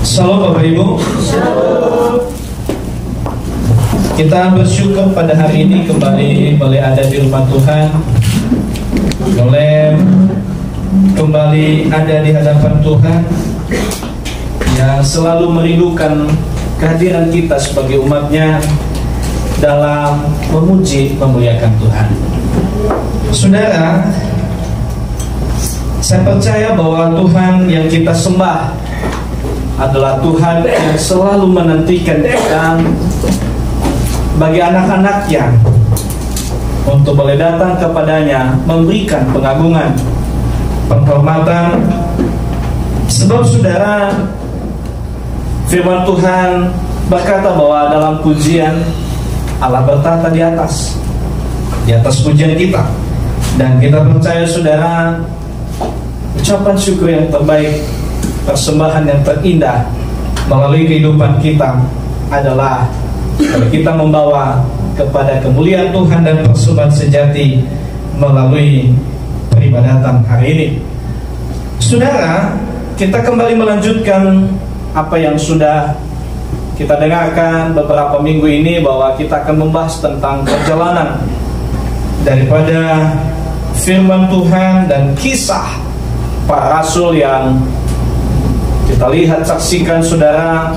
Shalom Bapak Ibu. Kita bersyukur pada hari ini kembali boleh ada di rumah Tuhan, boleh kembali ada di hadapan Tuhan yang selalu merindukan kehadiran kita sebagai umatnya dalam memuji memuliakan Tuhan. Saudara, saya percaya bahwa Tuhan yang kita sembah adalah Tuhan yang selalu menantikan kita bagi anak-anaknya untuk boleh datang kepadanya, memberikan pengagungan, penghormatan. Sebab saudara, firman Tuhan berkata bahwa dalam pujian Allah bertata di atas pujian kita. Dan kita percaya saudara, ucapan syukur yang terbaik, persembahan yang terindah melalui kehidupan kita adalah kalau kita membawa kepada kemuliaan Tuhan dan persembahan sejati melalui peribadatan hari ini. Saudara, kita kembali melanjutkan apa yang sudah kita dengarkan beberapa minggu ini, bahwa kita akan membahas tentang perjalanan daripada firman Tuhan dan kisah para rasul yang kita lihat, saksikan saudara,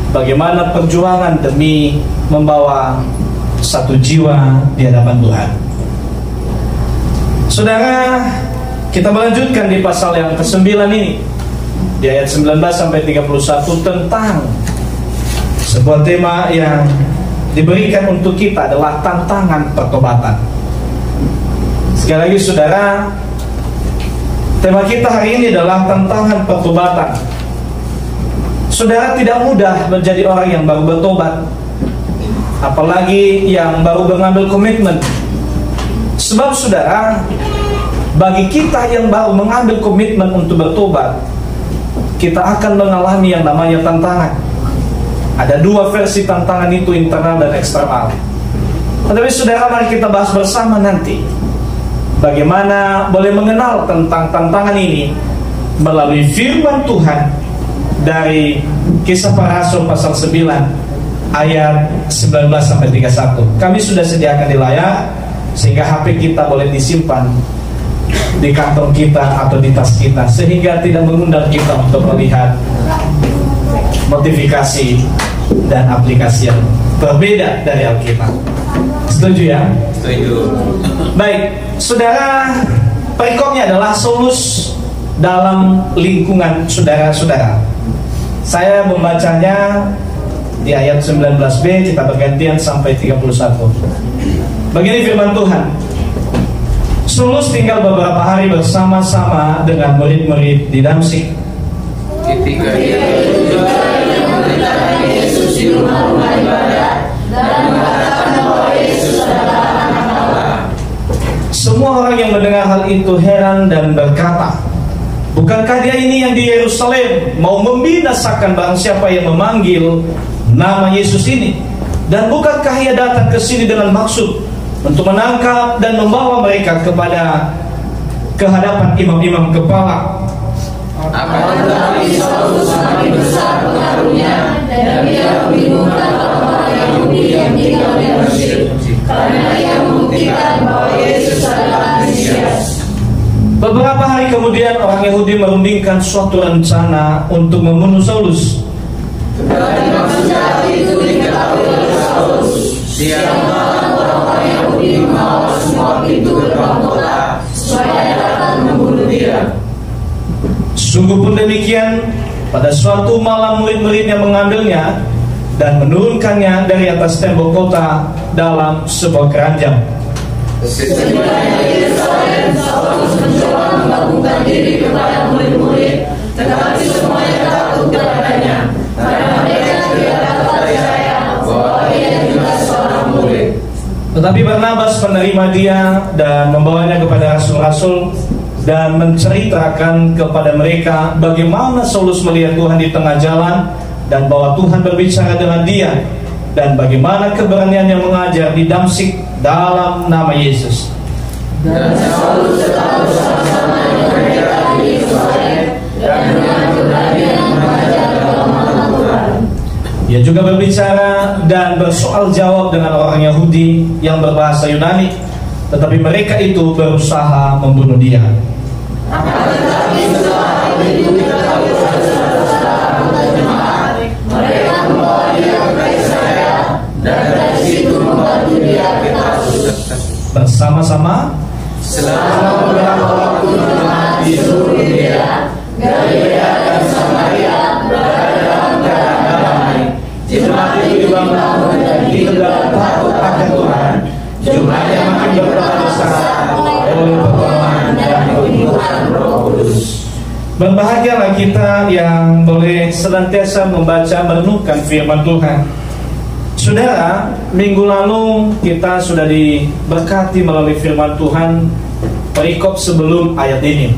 bagaimana perjuangan demi membawa satu jiwa di hadapan Tuhan. Saudara, kita melanjutkan di pasal yang ke-9 ini, di ayat 19 sampai 31, tentang sebuah tema yang diberikan untuk kita adalah tantangan pertobatan. Sekali lagi saudara, tema kita hari ini adalah tantangan pertobatan. Saudara, tidak mudah menjadi orang yang baru bertobat, apalagi yang baru mengambil komitmen. Sebab saudara, bagi kita yang baru mengambil komitmen untuk bertobat, kita akan mengalami yang namanya tantangan. Ada dua versi tantangan itu, internal dan eksternal. Tetapi saudara, mari kita bahas bersama nanti bagaimana boleh mengenal tentang tantangan ini melalui firman Tuhan dari Kisah Para Rasul pasal 9 ayat 19 sampai 31. Kami sudah sediakan di layar sehingga HP kita boleh disimpan di kantong kita atau di tas kita, sehingga tidak mengundang kita untuk melihat notifikasi dan aplikasi yang berbeda dari Alkitab. Setuju ya? Setuju. Baik, saudara, perikopnya adalah Saulus dalam lingkungan saudara-saudara. Saya membacanya di ayat 19b, kita bergantian sampai 31. Begini firman Tuhan. Saulus tinggal beberapa hari bersama-sama dengan murid-murid di Damsyik. Ketika dia memberitakan Yesus di rumah-rumah ibadat dan mengatakan bahwa Yesus adalah anak Allah. Semua orang yang mendengar hal itu heran dan berkata, bukankah dia ini yang di Yerusalem mau membinasakan barang siapa yang memanggil nama Yesus ini? Dan bukankah ia datang ke sini dengan maksud untuk menangkap dan membawa mereka ke hadapan imam-imam kepala? Akan tetapi Saulus semakin besar pengaruhnya, dan ia membingungkan orang-orang Yahudi yang tinggal di Damsyik, karena ia membuktikan bahwa Yesus adalah Mesias. Beberapa hari kemudian orang Yahudi merundingkan suatu rencana untuk membunuh Saulus. Tetapi maksud jahat itu diketahui oleh Saulus. Siang malam orang-orang Yahudi mengawal semua pintu gerbang kota supaya dapat membunuh dia. Sungguh pun demikian, pada suatu malam murid-muridnya mengambilnya dan menurunkannya dari atas tembok kota dalam sebuah keranjang. Setibanya di Yerusalem, Saulus mencoba menggabungkan diri kepada murid-murid, tetapi semuanya takut kepadanya, karena mereka tidak dapat percaya bahwa ia juga seorang murid. Tetapi Barnabas menerima dia dan membawanya kepada rasul-rasul dan menceritakan kepada mereka bagaimana Saulus melihat Tuhan di tengah jalan dan bahwa Tuhan berbicara dengan dia, dan bagaimana keberaniannya mengajar di Damsyik dalam nama Yesus. Dan Saulus tetap bersama-sama dengan mereka di Yerusalem dan dengan keberanian mengajar Dia juga berbicara dan bersoal jawab dengan orang Yahudi yang berbahasa Yunani, tetapi mereka itu berusaha membunuh dia. Mereka membawa dia ke Kaisarea dan dari situ membantu dia ke Tarsus. Bersama-sama Selama beberapa waktu jemaat di seluruh Yudea, Galilea dan Samaria berada dalam keadaan damai. Jemaat itu dibangun dan ditegak takut akan Tuhan. Jemaatnya makin bertambah besar oleh pertolongan dan penyembuhan Roh Kudus. berbahagialah kita yang boleh senantiasa membaca merenungkan firman Tuhan. Saudara, minggu lalu kita sudah diberkati melalui firman Tuhan perikop sebelum ayat ini,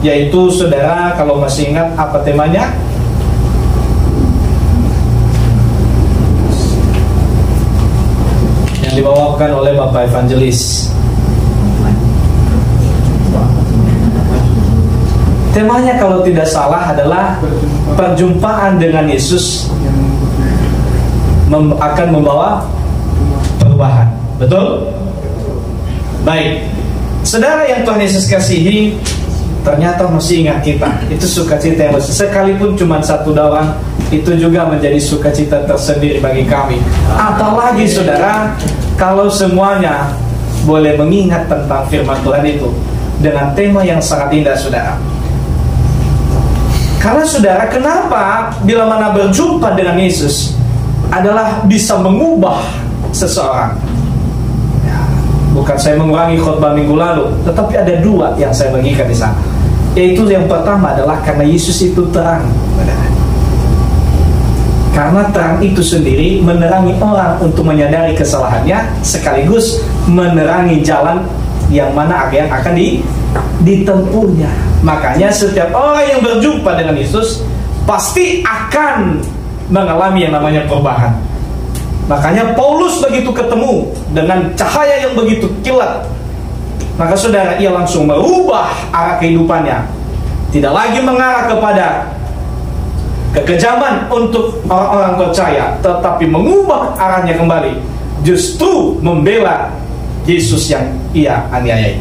yaitu saudara kalau masih ingat apa temanya? Yang dibawakan oleh Bapak Evangelis. Temanya kalau tidak salah adalah perjumpaan dengan Yesus akan membawa perubahan. Betul? Baik. Saudara yang Tuhan Yesus kasihi, ternyata masih ingat kita. Itu sukacita yang besar. Sekalipun cuma satu doang, itu juga menjadi sukacita tersendiri bagi kami. Apalagi saudara, kalau semuanya boleh mengingat tentang firman Tuhan itu dengan tema yang sangat indah, saudara. Karena saudara, kenapa bila mana berjumpa dengan Yesus adalah bisa mengubah seseorang. Ya, bukan saya mengurangi khotbah minggu lalu, tetapi ada dua yang saya bagikan di sana. Yaitu yang pertama adalah karena Yesus itu terang. Karena terang itu sendiri menerangi orang untuk menyadari kesalahannya, sekaligus menerangi jalan yang mana yang akan ditempuhnya. Makanya setiap orang yang berjumpa dengan Yesus pasti akan mengalami yang namanya perubahan. Makanya Paulus begitu ketemu dengan cahaya yang begitu kilat, maka saudara, ia langsung merubah arah kehidupannya. Tidak lagi mengarah kepada kekejaman untuk orang-orang percaya, tetapi mengubah arahnya kembali, justru membela Yesus yang ia aniayai.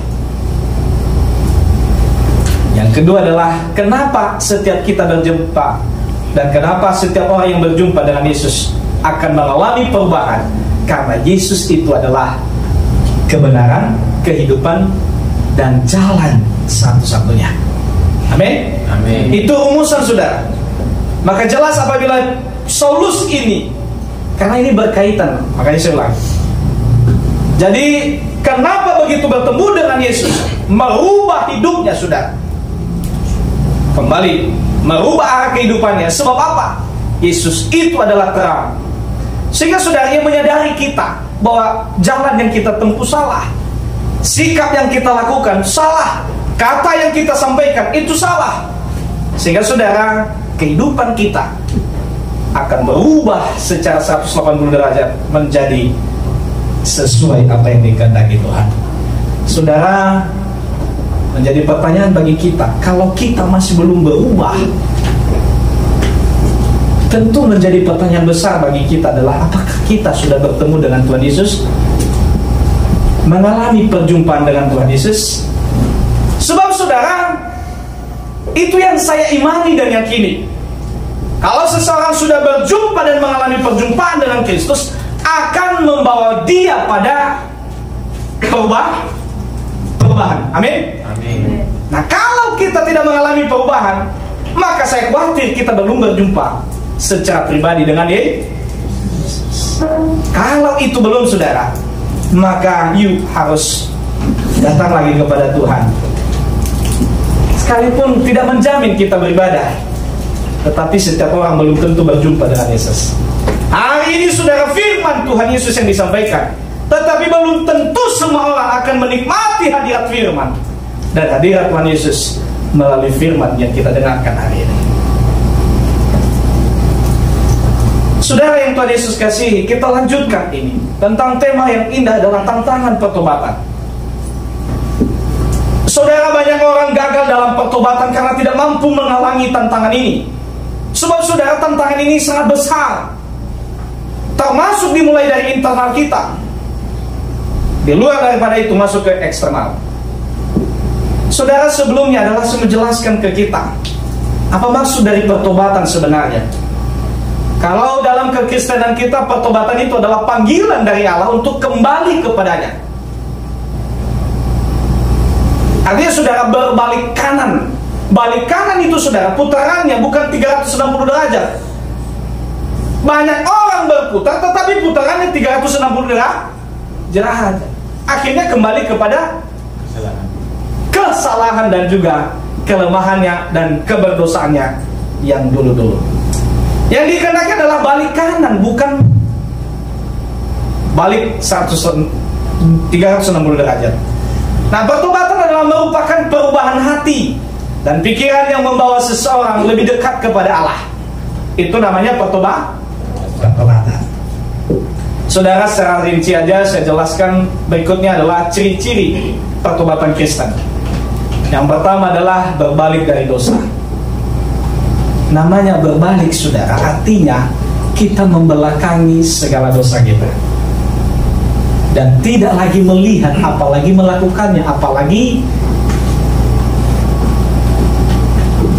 Yang kedua adalah kenapa setiap kita berjumpa dan kenapa setiap orang yang berjumpa dengan Yesus akan mengalami perubahan. Karena Yesus itu adalah kebenaran, kehidupan, dan jalan satu-satunya. Amin? Amin. Itu rumusan, saudara. Maka jelas apabila Saulus ini, karena ini berkaitan, makanya saya ulang. Jadi kenapa begitu bertemu dengan Yesus merubah hidupnya, saudara? Kembali merubah arah kehidupannya. Sebab apa? Yesus itu adalah terang. Sehingga saudaranya menyadari kita bahwa jalan yang kita tempuh salah, sikap yang kita lakukan salah, kata yang kita sampaikan itu salah. Sehingga saudara, kehidupan kita akan berubah secara 180 derajat menjadi sesuai apa yang dikehendaki Tuhan. Saudara, menjadi pertanyaan bagi kita, kalau kita masih belum berubah, tentu menjadi pertanyaan besar bagi kita adalah apakah kita sudah bertemu dengan Tuhan Yesus, mengalami perjumpaan dengan Tuhan Yesus? Sebab saudara, itu yang saya imani dan yakini. Kalau seseorang sudah berjumpa dan mengalami perjumpaan dengan Kristus, akan membawa dia pada perubahan. Amin. Amin. Nah, kalau kita tidak mengalami perubahan, maka saya khawatir kita belum berjumpa secara pribadi dengan Yesus. Kalau itu belum, saudara, maka you harus datang lagi kepada Tuhan. Sekalipun tidak menjamin kita beribadah, tetapi setiap orang belum tentu berjumpa dengan Yesus. Hari ini saudara, firman Tuhan Yesus yang disampaikan, tetapi belum tentu semua orang akan menikmati hadirat firman dan hadirat Tuhan Yesus melalui firman yang kita dengarkan hari ini. Saudara yang Tuhan Yesus kasihi, kita lanjutkan ini tentang tema yang indah adalah tantangan pertobatan. Saudara, banyak orang gagal dalam pertobatan karena tidak mampu menghalangi tantangan ini. Sebab saudara, tantangan ini sangat besar. termasuk dimulai dari internal kita. Di luar daripada itu masuk ke eksternal. Saudara, sebelumnya adalah menjelaskan ke kita apa maksud dari pertobatan sebenarnya. Kalau dalam kekristenan kita, pertobatan itu adalah panggilan dari Allah untuk kembali kepadanya. Artinya saudara berbalik kanan. Balik kanan itu saudara, putarannya bukan 360 derajat. Banyak orang berputar, tetapi putarannya 360 derajat. Akhirnya kembali kepada kesalahan dan juga kelemahannya dan keberdosaannya yang dulu-dulu. Yang dikenakan adalah balik kanan, bukan balik 360 derajat. Nah, pertobatan adalah merupakan perubahan hati dan pikiran yang membawa seseorang lebih dekat kepada Allah. Itu namanya pertobatan. Saudara, secara rinci aja saya jelaskan berikutnya adalah ciri-ciri pertobatan Kristen. Yang pertama adalah berbalik dari dosa. Namanya berbalik, saudara, artinya kita membelakangi segala dosa kita dan tidak lagi melihat, apalagi melakukannya, apalagi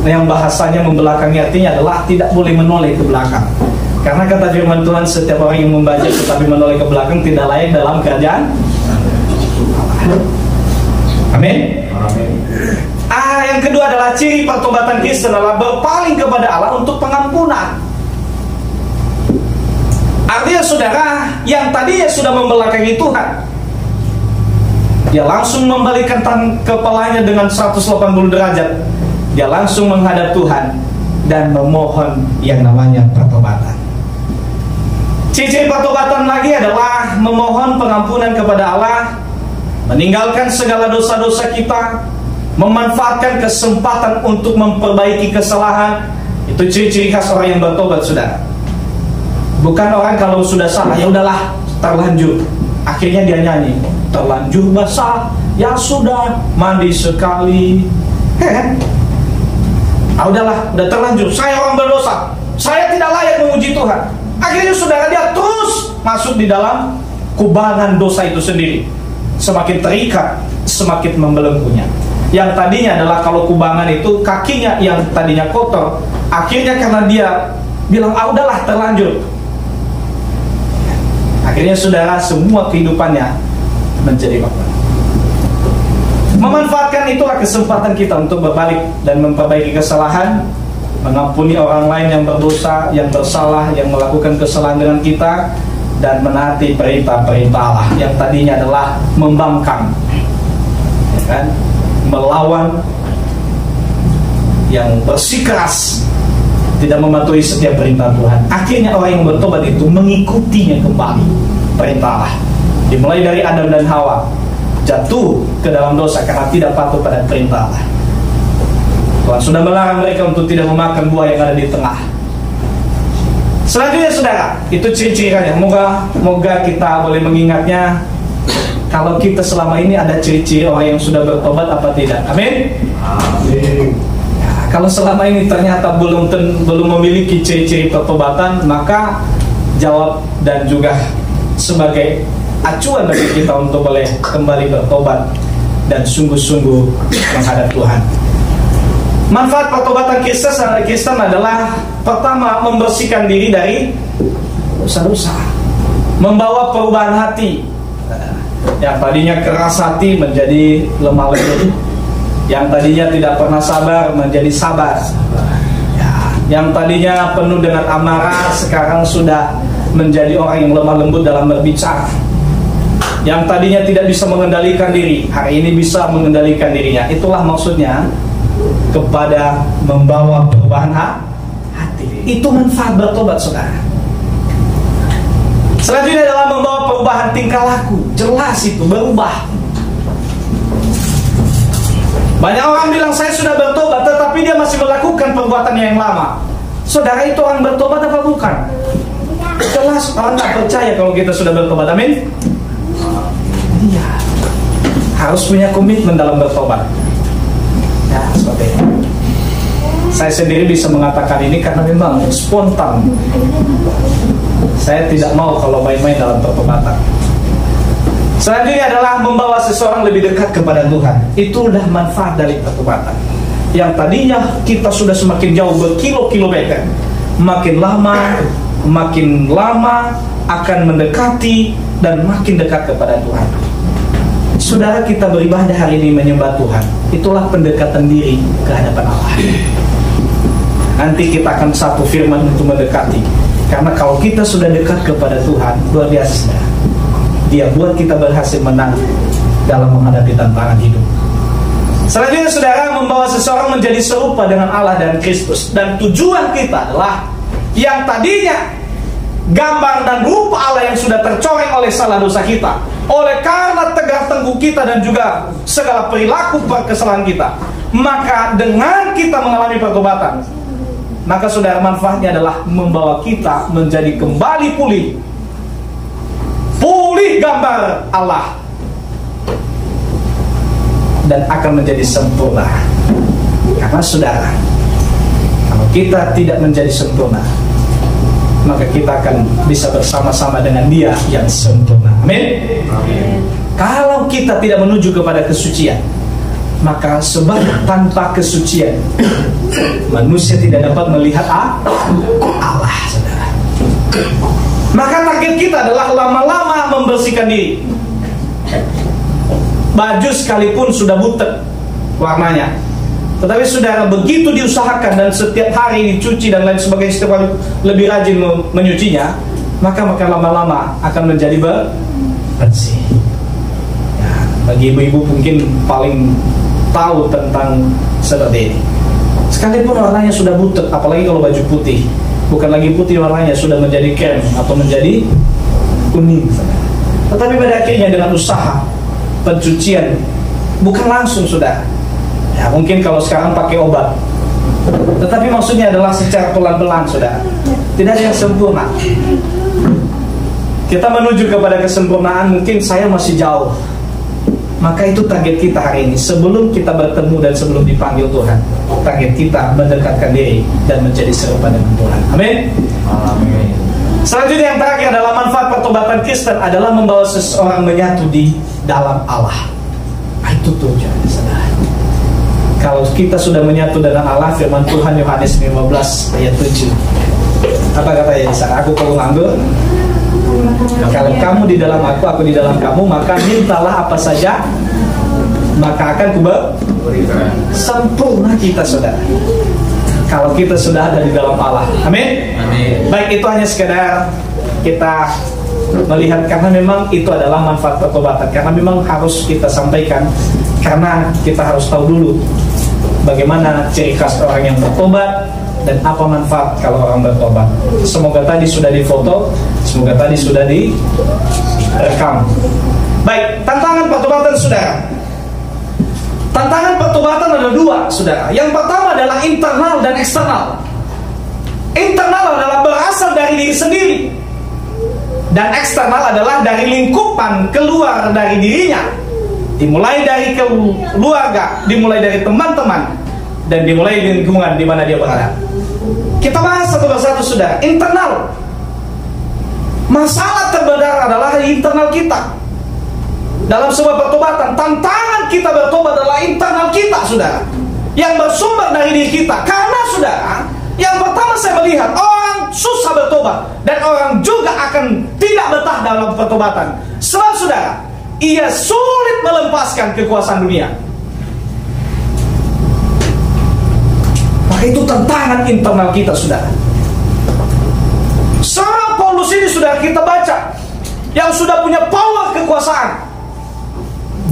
yang bahasanya membelakangi artinya adalah tidak boleh menoleh ke belakang. Karena kata firman Tuhan, setiap orang yang membaca tetapi menoleh ke belakang tidak layak dalam kerajaan. Amin. Yang kedua adalah ciri pertobatan Kristen adalah berpaling kepada Allah untuk pengampunan. Artinya saudara, yang tadinya sudah membelakangi Tuhan, dia langsung membalikkan kepalanya dengan 180 derajat. Dia langsung menghadap Tuhan dan memohon yang namanya pertobatan. Ciri pertobatan lagi adalah memohon pengampunan kepada Allah, meninggalkan segala dosa-dosa kita, memanfaatkan kesempatan untuk memperbaiki kesalahan. Itu ciri-ciri khas orang yang bertobat, saudara. Bukan orang kalau sudah salah, ya udahlah, terlanjur. Akhirnya dia nyanyi, terlanjur basah, ya sudah, mandi sekali. Udahlah, udah terlanjur, saya orang berdosa, saya tidak layak memuji Tuhan. Akhirnya saudara, dia terus masuk di dalam kubangan dosa itu sendiri. Semakin terikat, semakin membelenggunya. Yang tadinya adalah kalau kubangan itu kakinya yang tadinya kotor, akhirnya karena dia bilang, udahlah terlanjur, akhirnya saudara semua kehidupannya menjadi kotor. Memanfaatkan itulah kesempatan kita untuk berbalik dan memperbaiki kesalahan, mengampuni orang lain yang berdosa, yang bersalah, yang melakukan kesalahan dengan kita, dan menaati perintah-perintah Allah yang tadinya adalah membangkang, ya kan? Melawan, yang bersikeras, tidak mematuhi setiap perintah Tuhan. Akhirnya orang yang bertobat itu mengikutinya kembali perintah Allah. Dimulai dari Adam dan Hawa, jatuh ke dalam dosa karena tidak patuh pada perintah Allah. Tuhan sudah melarang mereka untuk tidak memakan buah yang ada di tengah. Selanjutnya saudara, itu ciri-cirinya. Moga kita boleh mengingatnya. Kalau kita selama ini ada ciri-ciri orang yang sudah bertobat apa tidak. Amin. Amin. Ya, kalau selama ini ternyata belum memiliki ciri-ciri pertobatan, maka jawab dan juga sebagai acuan bagi kita untuk boleh kembali bertobat dan sungguh-sungguh menghadap Tuhan. Manfaat pertobatan Kristen adalah pertama, membersihkan diri dari dosa-dosa, membawa perubahan hati. Yang tadinya keras hati menjadi lemah lembut, yang tadinya tidak pernah sabar menjadi sabar, yang tadinya penuh dengan amarah sekarang sudah menjadi orang yang lemah lembut dalam berbicara. Yang tadinya tidak bisa mengendalikan diri, hari ini bisa mengendalikan dirinya. Itulah maksudnya kepada membawa perubahan hati. Itu manfaat bertobat, saudara. Selanjutnya adalah membawa perubahan tingkah laku. Jelas itu berubah. Banyak orang bilang saya sudah bertobat, tetapi dia masih melakukan perbuatannya yang lama. Saudara, itu orang bertobat apa bukan? Jelas orang tak percaya kalau kita sudah bertobat. Amin. Iya, harus punya komitmen dalam bertobat. Ya, seperti itu. Saya sendiri bisa mengatakan ini karena memang spontan. Saya tidak mau kalau main-main dalam pertobatan. Selanjutnya adalah membawa seseorang lebih dekat kepada Tuhan. Itu udah manfaat dari pertobatan. Yang tadinya kita sudah semakin jauh berkilo-kilometer, makin lama akan mendekati dan makin dekat kepada Tuhan. Saudara, kita beribadah hari ini menyembah Tuhan. Itulah pendekatan diri ke hadapan Allah. Nanti kita akan satu firman untuk mendekati. Karena kalau kita sudah dekat kepada Tuhan, luar biasa. Dia buat kita berhasil menang dalam menghadapi tantangan hidup. Selanjutnya, saudara, membawa seseorang menjadi serupa dengan Allah dan Kristus. Dan tujuan kita adalah yang tadinya gambar dan rupa Allah yang sudah tercoreng oleh salah dosa kita, oleh karena tegak tengkuk kita dan juga segala perilaku kesalahan kita, maka dengan kita mengalami pertobatan, maka saudara, manfaatnya adalah membawa kita menjadi kembali pulih gambar Allah, dan akan menjadi sempurna. Karena saudara, kalau kita tidak menjadi sempurna, maka kita akan bisa bersama-sama dengan Dia yang sempurna. Amin. Kalau kita tidak menuju kepada kesucian, maka sebab tanpa kesucian manusia tidak dapat melihat Allah, saudara. Maka target kita adalah lama-lama membersihkan diri. Baju sekalipun sudah butek warnanya, tetapi saudara, begitu diusahakan dan setiap hari dicuci dan lain sebagainya, setiap hari lebih rajin menyucinya, maka lama-lama akan menjadi bersih. Ya, bagi ibu-ibu mungkin paling tahu tentang seperti ini. Sekalipun warnanya sudah butek, apalagi kalau baju putih, bukan lagi putih warnanya, sudah menjadi krem atau menjadi kuning. Tetapi pada akhirnya dengan usaha pencucian, bukan langsung, sudah. Ya, mungkin kalau sekarang pakai obat, tetapi maksudnya adalah secara pelan-pelan, sudah. Tidak ada yang sempurna. Kita menuju kepada kesempurnaan, mungkin saya masih jauh. Maka itu target kita hari ini. Sebelum kita bertemu dan sebelum dipanggil Tuhan, target kita mendekatkan diri dan menjadi serupa dengan Tuhan. Amin. Amin. Selanjutnya yang terakhir adalah manfaat pertobatan Kristen adalah membawa seseorang menyatu di dalam Allah. Itu tujuannya, saudara. Kalau kita sudah menyatu dengan Allah, firman Tuhan Yohanes 15 ayat 7. Apa katanya di sana? Aku perlu nganggur. Kalau kamu di dalam aku di dalam kamu, maka mintalah apa saja, maka akan kuberikan. Sempurna kita, saudara, kalau kita sudah ada di dalam Allah. Amin. Amin. Baik, itu hanya sekedar kita melihat, karena memang itu adalah manfaat pertobatan. Karena memang harus kita sampaikan, karena kita harus tahu dulu bagaimana ciri khas orang yang bertobat dan apa manfaat kalau orang bertobat. Semoga tadi sudah difoto, semoga tadi sudah direkam. Baik, tantangan pertobatan, saudara. Tantangan pertobatan ada dua, saudara. Yang pertama adalah internal dan eksternal. Internal adalah berasal dari diri sendiri, dan eksternal adalah dari lingkupan keluar dari dirinya. Dimulai dari keluarga, dimulai dari teman-teman, dan dimulai dari lingkungan di mana dia berada. Kita bahas satu persatu, saudara. Internal, masalah terbesar adalah di internal kita. Dalam sebuah pertobatan, tantangan kita bertobat adalah internal kita, saudara, yang bersumber dari diri kita. Karena, saudara, yang pertama saya melihat orang susah bertobat, dan orang juga akan tidak betah dalam pertobatan. Sebab, saudara, ia sulit melepaskan kekuasaan dunia. Maka itu tantangan internal kita, saudara. Seorang Paulus ini, saudara, kita baca, yang sudah punya power kekuasaan,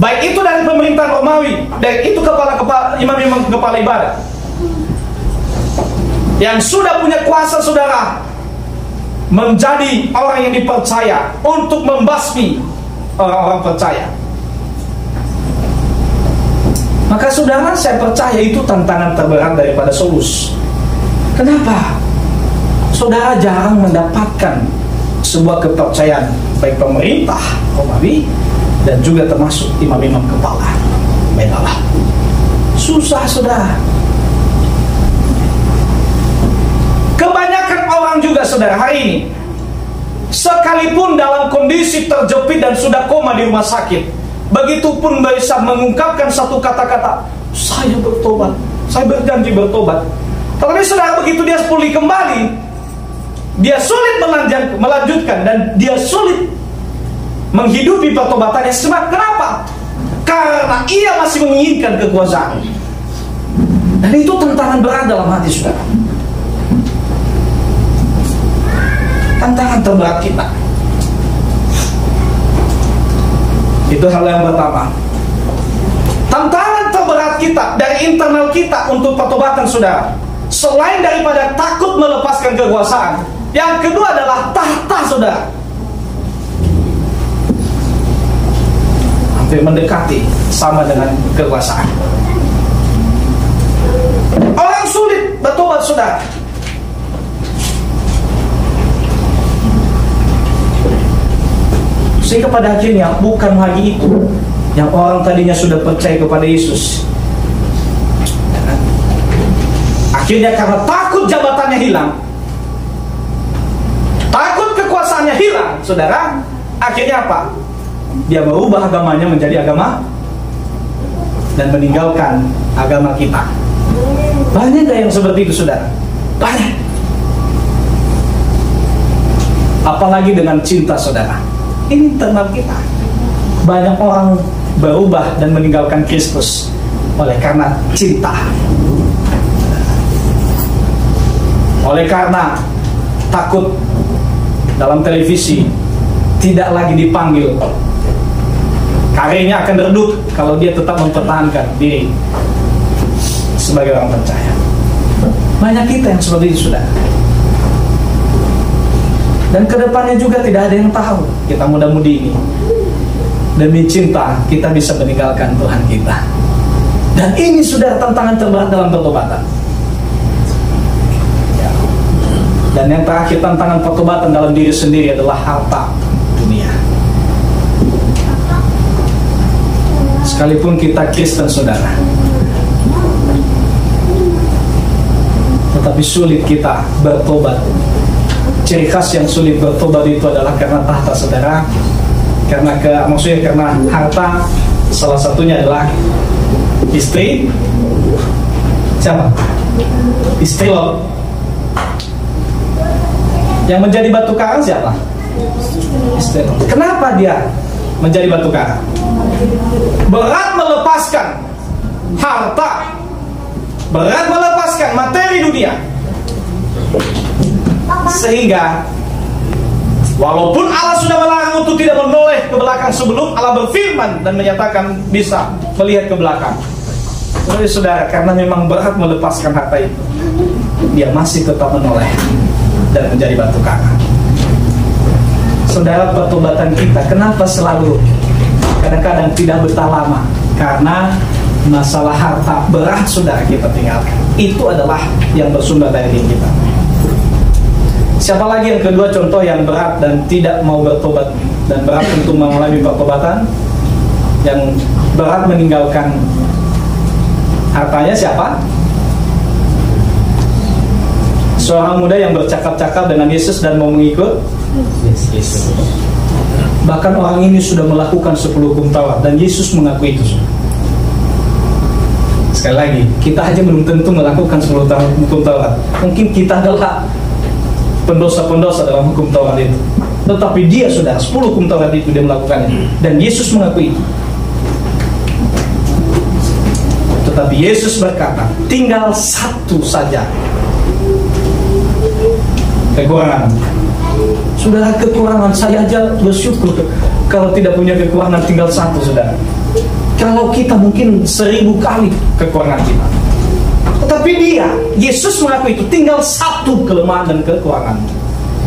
baik itu dari pemerintahan Romawi, baik itu imam-imam kepala ibadah, yang sudah punya kuasa, saudara, menjadi orang yang dipercaya untuk membasmi orang-orang percaya. Maka, saudara, saya percaya itu tantangan terberat daripada Saulus. Kenapa? Saudara jarang mendapatkan sebuah kepercayaan, baik pemerintah Romawi dan juga termasuk imam-imam kepala. Susah, saudara. saudara, hari ini sekalipun dalam kondisi terjepit dan sudah koma di rumah sakit, begitupun bisa mengungkapkan satu kata-kata, saya bertobat, saya berjanji bertobat. Tetapi saudara, begitu dia pulih kembali, dia sulit melanjutkan dan dia sulit menghidupi pertobatannya. Sebab kenapa? Karena ia masih menginginkan kekuasaan. Dan itu tantangan berat dalam hati saudara. Tantangan terberat kita. Itu hal yang pertama. Tantangan terberat kita dari internal kita untuk pertobatan saudara, selain daripada takut melepaskan kekuasaan, yang kedua adalah tahta saudara. Hampir mendekati sama dengan kekuasaan. Orang sulit bertobat saudara. Sehingga pada akhirnya bukan lagi itu yang orang tadinya sudah percaya kepada Yesus. Akhirnya karena takut jabatannya hilang, takut kekuasaannya hilang, saudara, akhirnya apa? Dia merubah agamanya menjadi agama dan meninggalkan agama kita. Banyak gak yang seperti itu saudara? Banyak. Apalagi dengan cinta saudara. Ini internal kita. Banyak orang berubah dan meninggalkan Kristus oleh karena cinta, oleh karena takut dalam televisi tidak lagi dipanggil, karirnya akan redup kalau dia tetap mempertahankan diri sebagai orang percaya. Banyak kita yang seperti itu sudah. Dan kedepannya juga tidak ada yang tahu. Kita muda-mudi ini demi cinta kita bisa meninggalkan Tuhan kita. Dan ini sudah tantangan terberat dalam pertobatan. Dan yang terakhir, tantangan pertobatan dalam diri sendiri adalah harta dunia. Sekalipun kita Kristen saudara, tetapi sulit kita bertobat. Ciri khas yang sulit bertobat itu adalah karena tahta saudara, karena karena harta. Salah satunya adalah istri. Siapa? Istri lo. Yang menjadi batu karang siapa? Istri lo. Kenapa dia menjadi batu karang? Berat melepaskan harta, berat melepaskan materi dunia, sehingga walaupun Allah sudah melarang untuk tidak menoleh ke belakang sebelum Allah berfirman dan menyatakan bisa melihat ke belakang, tapi saudara, karena memang berat melepaskan harta itu, dia masih tetap menoleh dan menjadi batu karang. Saudara, pertobatan kita kenapa selalu kadang-kadang tidak bertahan lama? Karena masalah harta berat saudara kita tinggalkan. Itu adalah yang bersumber dari diri kita. Siapa lagi yang kedua contoh yang berat dan tidak mau bertobat dan berat untuk mengalami pertobatan? Yang berat meninggalkan hartanya siapa? Seorang muda yang bercakap-cakap dengan Yesus dan mau mengikut Yesus. Bahkan orang ini sudah melakukan 10 hukum Taurat dan Yesus mengakui itu. Sekali lagi, kita aja belum tentu melakukan 10 hukum Taurat. Mungkin kita adalah pendosa-pendosa dalam hukum Taurat itu, tetapi dia sudah 10 hukum Taurat itu dia melakukannya dan Yesus mengakui itu. Tetapi Yesus berkata, tinggal satu saja kekurangan. Saudara, kekurangan saya aja bersyukur kalau tidak punya kekurangan, tinggal satu saudara. Kalau kita mungkin 1000 kali kekurangan kita, tetapi dia, Yesus mengakui itu, tinggal satu kelemahan dan kekurangan.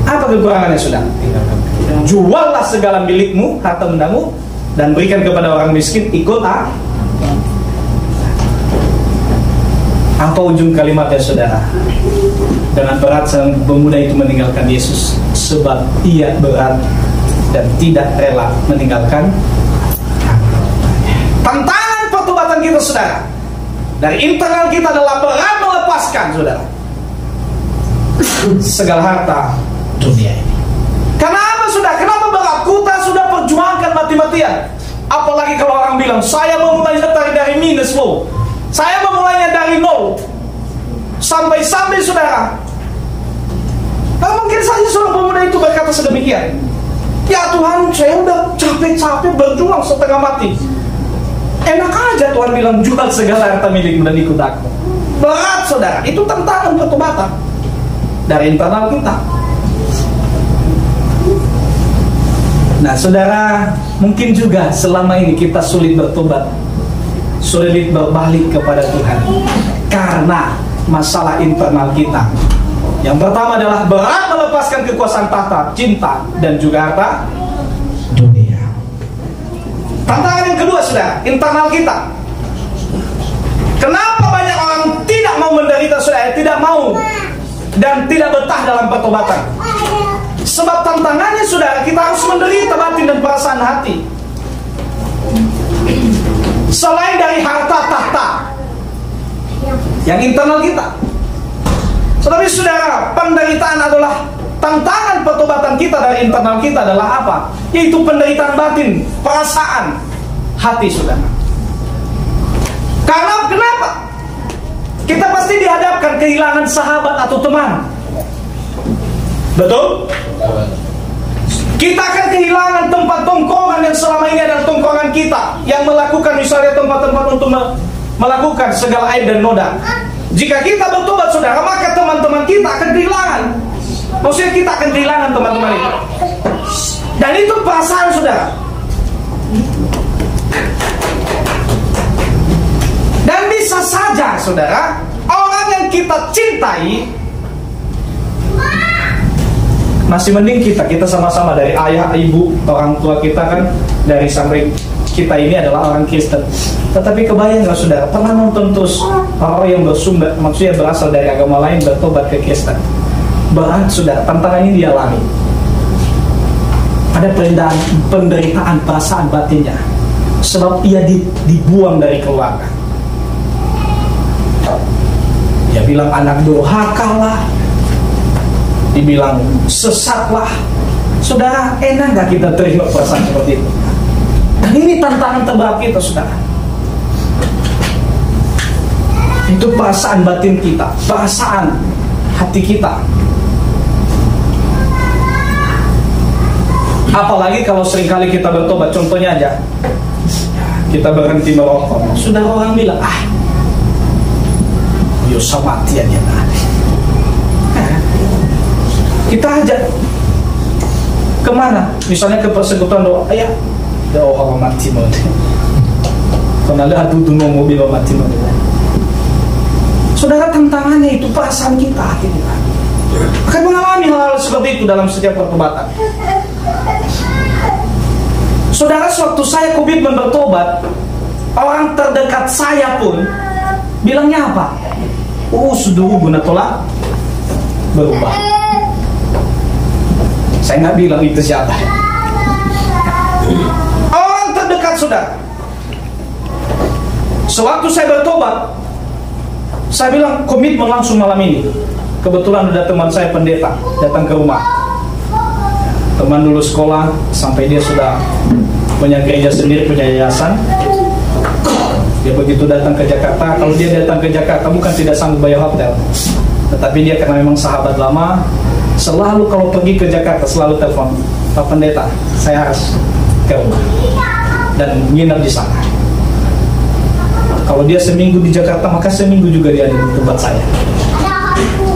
Apa kekurangannya saudara? Juallah segala milikmu, harta bendamu, dan berikan kepada orang miskin, ikut Apa ujung kalimatnya saudara? Dengan berat sang pemuda itu meninggalkan Yesus, sebab ia berat dan tidak rela meninggalkan. Tantangan pertobatan kita saudara dari internal kita adalah berat melepaskan saudara segala harta dunia ini. Kenapa sudah? Kenapa berat? Kita sudah perjuangkan mati-matian. Apalagi kalau orang bilang, saya memulainya dari minus loh, saya memulainya dari nol. Sampai saudara, nah, mungkin saja seorang pemuda itu berkata sedemikian. Ya Tuhan, saya udah capek-capek berjuang setengah mati. Enak aja Tuhan bilang, jual segala harta milikmu dan ikut aku. Berat saudara, itu tantangan pertobatan dari internal kita. Nah saudara, mungkin juga selama ini kita sulit bertobat, sulit berbalik kepada Tuhan karena masalah internal kita. Yang pertama adalah berat melepaskan kekuasaan tahta, cinta, dan juga harta dunia. Tantangan yang kedua sudah, internal kita. Kenapa banyak orang tidak mau menderita sudah, tidak mau dan tidak betah dalam pertobatan? Sebab tantangannya sudah, kita harus menderita batin dan perasaan hati. Selain dari harta tahta yang internal kita, tetapi saudara, penderitaan adalah tantangan pertobatan kita dari internal kita adalah apa? Yaitu penderitaan batin, perasaan hati saudara. Karena kenapa? Kita pasti dihadapkan kehilangan sahabat atau teman. Betul? Kita akan kehilangan tempat tongkrongan yang selama ini adalah tongkrongan kita, yang melakukan misalnya tempat-tempat untuk melakukan segala aib dan noda. Jika kita bertobat saudara, maka teman-teman kita akan kehilangan. Maksudnya kita akan kehilangan teman-teman itu. Dan itu perasaan saudara. Dan bisa saja saudara, orang yang kita cintai, masih mending kita sama-sama dari ayah, ibu, orang tua kita kan, dari sampai kita ini adalah orang Kristen. Tetapi kebayang nggak saudara, pernah nonton terus orang yang bersumber, maksudnya berasal dari agama lain bertobat ke Kristen? Berat saudara, tantangan ini dialami. Ada penderitaan perasaan batinnya, sebab ia dibuang dari keluarga. Dia bilang anak durhaka lah, dibilang sesat lah. Saudara, enak nggak kita terima perasaan seperti itu? Dan ini tantangan terberat kita saudara. Itu perasaan batin kita, perasaan hati kita. Apalagi kalau seringkali kita bertobat, contohnya aja, kita berhenti merokok. Sudah orang bilang, yo mati aja. Kita ajak kemana? Misalnya ke persekutuan doa, ya orang mati mau. Karena ada tuh mobil mati mau. Saudara, tantangannya itu perasaan kita, hati kita akan mengalami hal-hal seperti itu dalam setiap pertobatan. Saudara, sewaktu saya komitmen bertobat, orang terdekat saya pun bilangnya apa? Sudah guna tolak berubah. Saya nggak bilang itu siapa. Orang terdekat saudara. Sewaktu saya bertobat, saya bilang komitmen langsung malam ini. Kebetulan ada teman saya pendeta datang ke rumah. Teman dulu sekolah sampai dia sudah punya gereja sendiri, punya yayasan. Dia begitu datang ke Jakarta, kalau dia datang ke Jakarta bukan tidak sanggup bayar hotel, tetapi dia karena memang sahabat lama, selalu kalau pergi ke Jakarta selalu telepon, Pak Pendeta, saya harus ke rumah dan nginap di sana. Kalau dia seminggu di Jakarta, maka seminggu juga dia ada di tempat saya.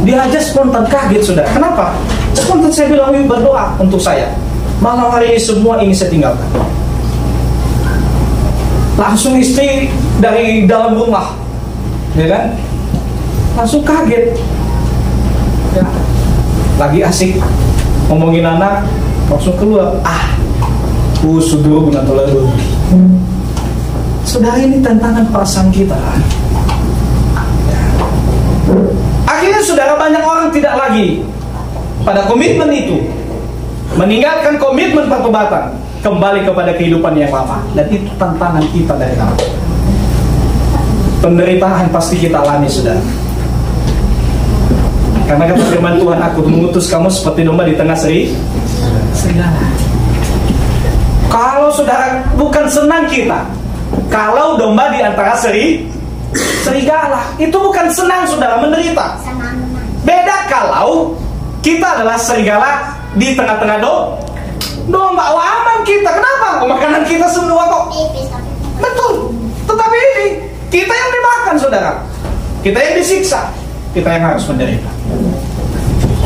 Dia aja spontan kaget sudah. Kenapa? Spontan saya bilang, berdoa untuk saya. Malam hari ini semua ini saya tinggalkan. Langsung istri dari dalam rumah, ya kan? Langsung kaget. Ya. Lagi asik ngomongin anak, langsung keluar. Sudah guna tolak dulu. Saudara, ini tantangan perasaan kita. Akhirnya saudara, banyak orang tidak lagi pada komitmen itu, meninggalkan komitmen pertobatan, kembali kepada kehidupan yang lama. Dan itu tantangan kita dari dalam. Penderitaan pasti kita alami saudara. Karena kata firman Tuhan, aku mengutus kamu seperti domba di tengah serigala. Kalau saudara, bukan senang kita kalau domba di antara serigala, itu bukan senang saudara, menderita. Beda kalau kita adalah serigala di tengah-tengah domba. Aman kita, kenapa? Makanan kita semua kok. Betul. Tetapi ini kita yang dimakan saudara, kita yang disiksa, kita yang harus menderita.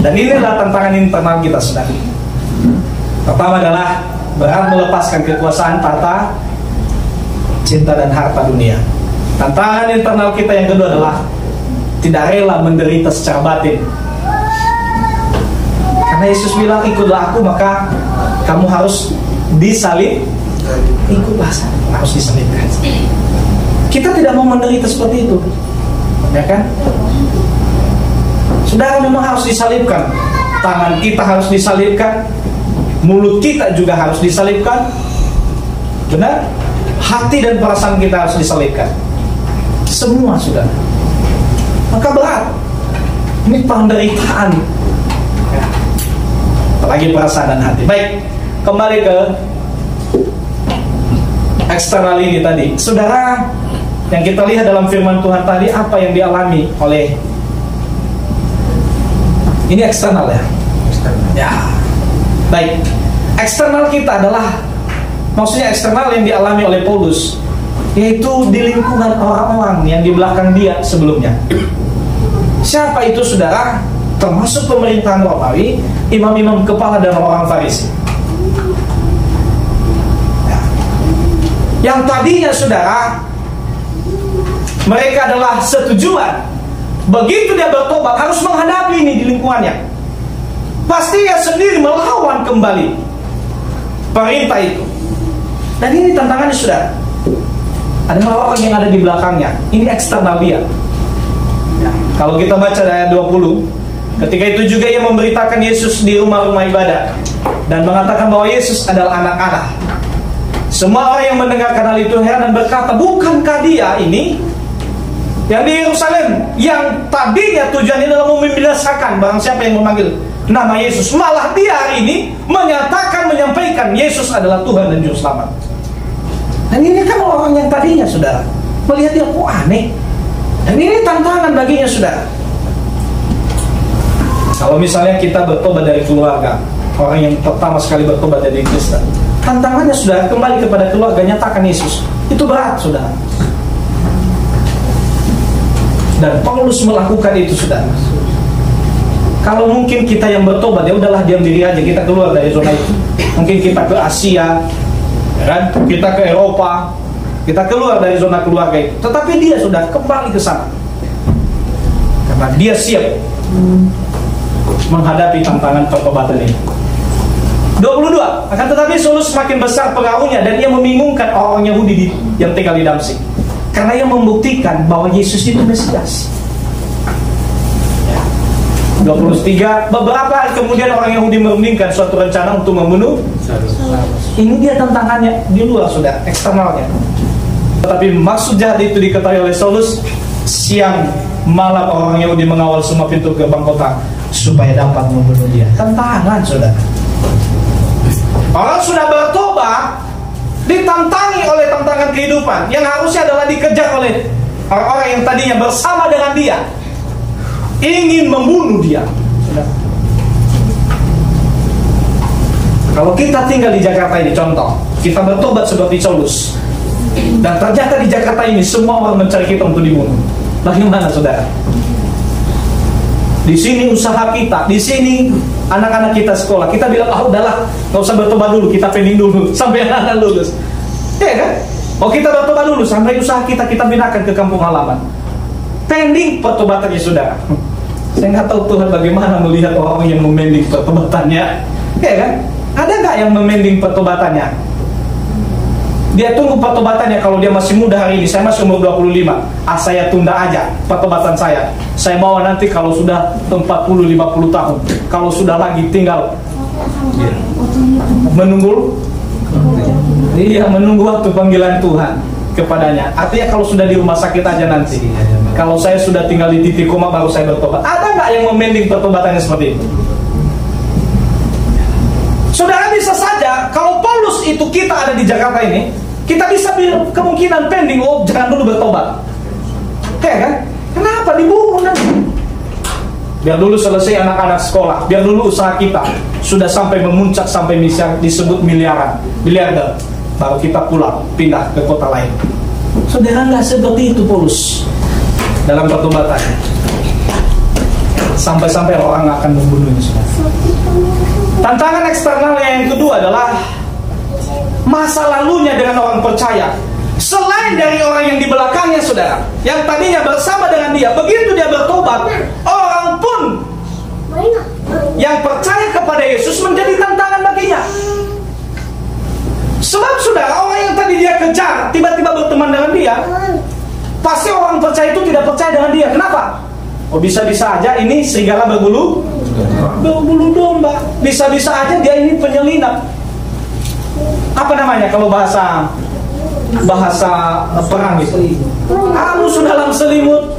Dan inilah tantangan internal kita saudara. Pertama adalah berat melepaskan kekuasaan tahta, cinta dan harta dunia. Tantangan internal kita yang kedua adalah tidak rela menderita secara batin. Karena Yesus bilang, ikutlah aku, maka kamu harus disalib. Ikutlah, harus disalibkan. Kita tidak mau menderita seperti itu, ya kan? Saudara, memang harus disalibkan. Tangan kita harus disalibkan, mulut kita juga harus disalibkan. Benar? Hati dan perasaan kita harus disalibkan. Semua sudah. Maka berat. Ini penderitaan ya. Apalagi perasaan dan hati. Baik, kembali ke eksternal ini tadi. Saudara, yang kita lihat dalam firman Tuhan tadi, apa yang dialami oleh, ini eksternal ya. Ya. Baik, eksternal kita adalah, maksudnya eksternal yang dialami oleh Paulus, yaitu di lingkungan orang-orang yang di belakang dia sebelumnya. Siapa itu saudara? Termasuk pemerintahan Romawi, imam-imam kepala dan orang Farisi. Ya. Yang tadinya saudara, mereka adalah setujuan, begitu dia bertobat harus menghadapi ini di lingkungannya. Pasti ia sendiri melawan kembali perintah itu. Dan ini tantangannya saudara. Ada orang yang ada di belakangnya. Ini eksternal dia ya. Kalau kita baca ayat 20, ketika itu juga ia memberitakan Yesus di rumah-rumah ibadah dan mengatakan bahwa Yesus adalah anak Allah. Semua orang yang mendengarkan hal itu heran dan berkata, bukankah dia ini yang di Yerusalem, yang tadinya tujuannya adalah membinasakan barang siapa yang memanggil nama Yesus, malah dia hari ini menyampaikan Yesus adalah Tuhan dan Juru Selamat. Dan ini kan orang yang tadinya saudara melihat dia kok aneh. Dan ini tantangan baginya saudara. Kalau misalnya kita bertobat dari keluarga, orang yang pertama sekali bertobat dari Kristen, tantangannya saudara kembali kepada keluarga, nyatakan Yesus. Itu berat saudara. Dan Paulus melakukan itu saudara. Kalau mungkin kita yang bertobat, ya udahlah diam diri aja, kita keluar dari zona itu. Mungkin kita ke Asia, ya kan? Kita ke Eropa, kita keluar dari zona keluarga itu. Tetapi dia sudah kembali ke sana karena dia siap menghadapi tantangan pertobatan ini. 22. Akan tetapi Saulus semakin besar pengaruhnya dan ia membingungkan orang Yahudi yang tinggal di Damsyik, karena ia membuktikan bahwa Yesus itu Mesias. 23. Beberapa hari kemudian orang Yahudi merundingkan suatu rencana untuk membunuh. Ini dia tantangannya di luar sudah, eksternalnya. Tetapi maksud jahat itu diketahui oleh Saulus. Siang malam orang Yahudi mengawal semua pintu gerbang kota supaya dapat membunuh dia. Tantangan saudara. Orang sudah bertobat, ditantangi oleh tantangan kehidupan yang harusnya adalah dikejar oleh orang-orang yang tadinya bersama dengan dia, ingin membunuh dia. Kalau kita tinggal di Jakarta ini, contoh, kita bertobat seperti Saulus, dan ternyata di Jakarta ini semua orang mencari kita untuk dibunuh. Bagaimana saudara? Di sini usaha kita, di sini anak-anak kita sekolah, kita bilang, udahlah, nggak usah bertobat dulu, kita pending dulu sampai anak lulus. Ya kan? Oh, kita bertobat dulu sampai usaha kita pindahkan ke kampung halaman. Pending pertobatannya saudara. Saya nggak tahu Tuhan bagaimana melihat orang yang memending pertobatannya. Ya kan? Ada nggak yang memending pertobatannya? Dia tunggu pertobatannya. Kalau dia masih muda hari ini, saya masih umur 25, saya tunda aja pertobatan saya. Saya bawa nanti kalau sudah 40-50 tahun. Kalau sudah lagi tinggal menunggu. Iya, menunggu waktu panggilan Tuhan kepadanya. Artinya kalau sudah di rumah sakit aja nanti. Kalau saya sudah tinggal di titik koma baru saya bertobat. Ada nggak yang memending pertobatannya seperti itu? Saudara, bisa saja kalau Paulus itu kita ada di Jakarta ini, kita bisa kemungkinan pending, oh jangan dulu bertobat. Ya kan? Kenapa dibunuh nanti? Biar dulu selesai anak-anak sekolah, biar dulu usaha kita sudah sampai memuncak sampai disebut miliarder, baru kita pulang pindah ke kota lain. Saudara, nggak seperti itu Paulus dalam pertobatan. Sampai-sampai orang akan membunuhnya. Tantangan eksternal yang kedua adalah masa lalunya dengan orang percaya. Selain dari orang yang di belakangnya, saudara, yang tadinya bersama dengan dia, begitu dia bertobat, orang pun yang percaya kepada Yesus menjadi tantangan baginya. Sebab saudara, orang yang tadi dia kejar, tiba-tiba berteman dengan dia, pasti orang percaya itu tidak percaya dengan dia. Kenapa? Oh, bisa-bisa aja ini serigala berbulu domba. Bisa-bisa aja dia ini penyelinap. Apa namanya kalau bahasa perang itu? Halus dalam selimut.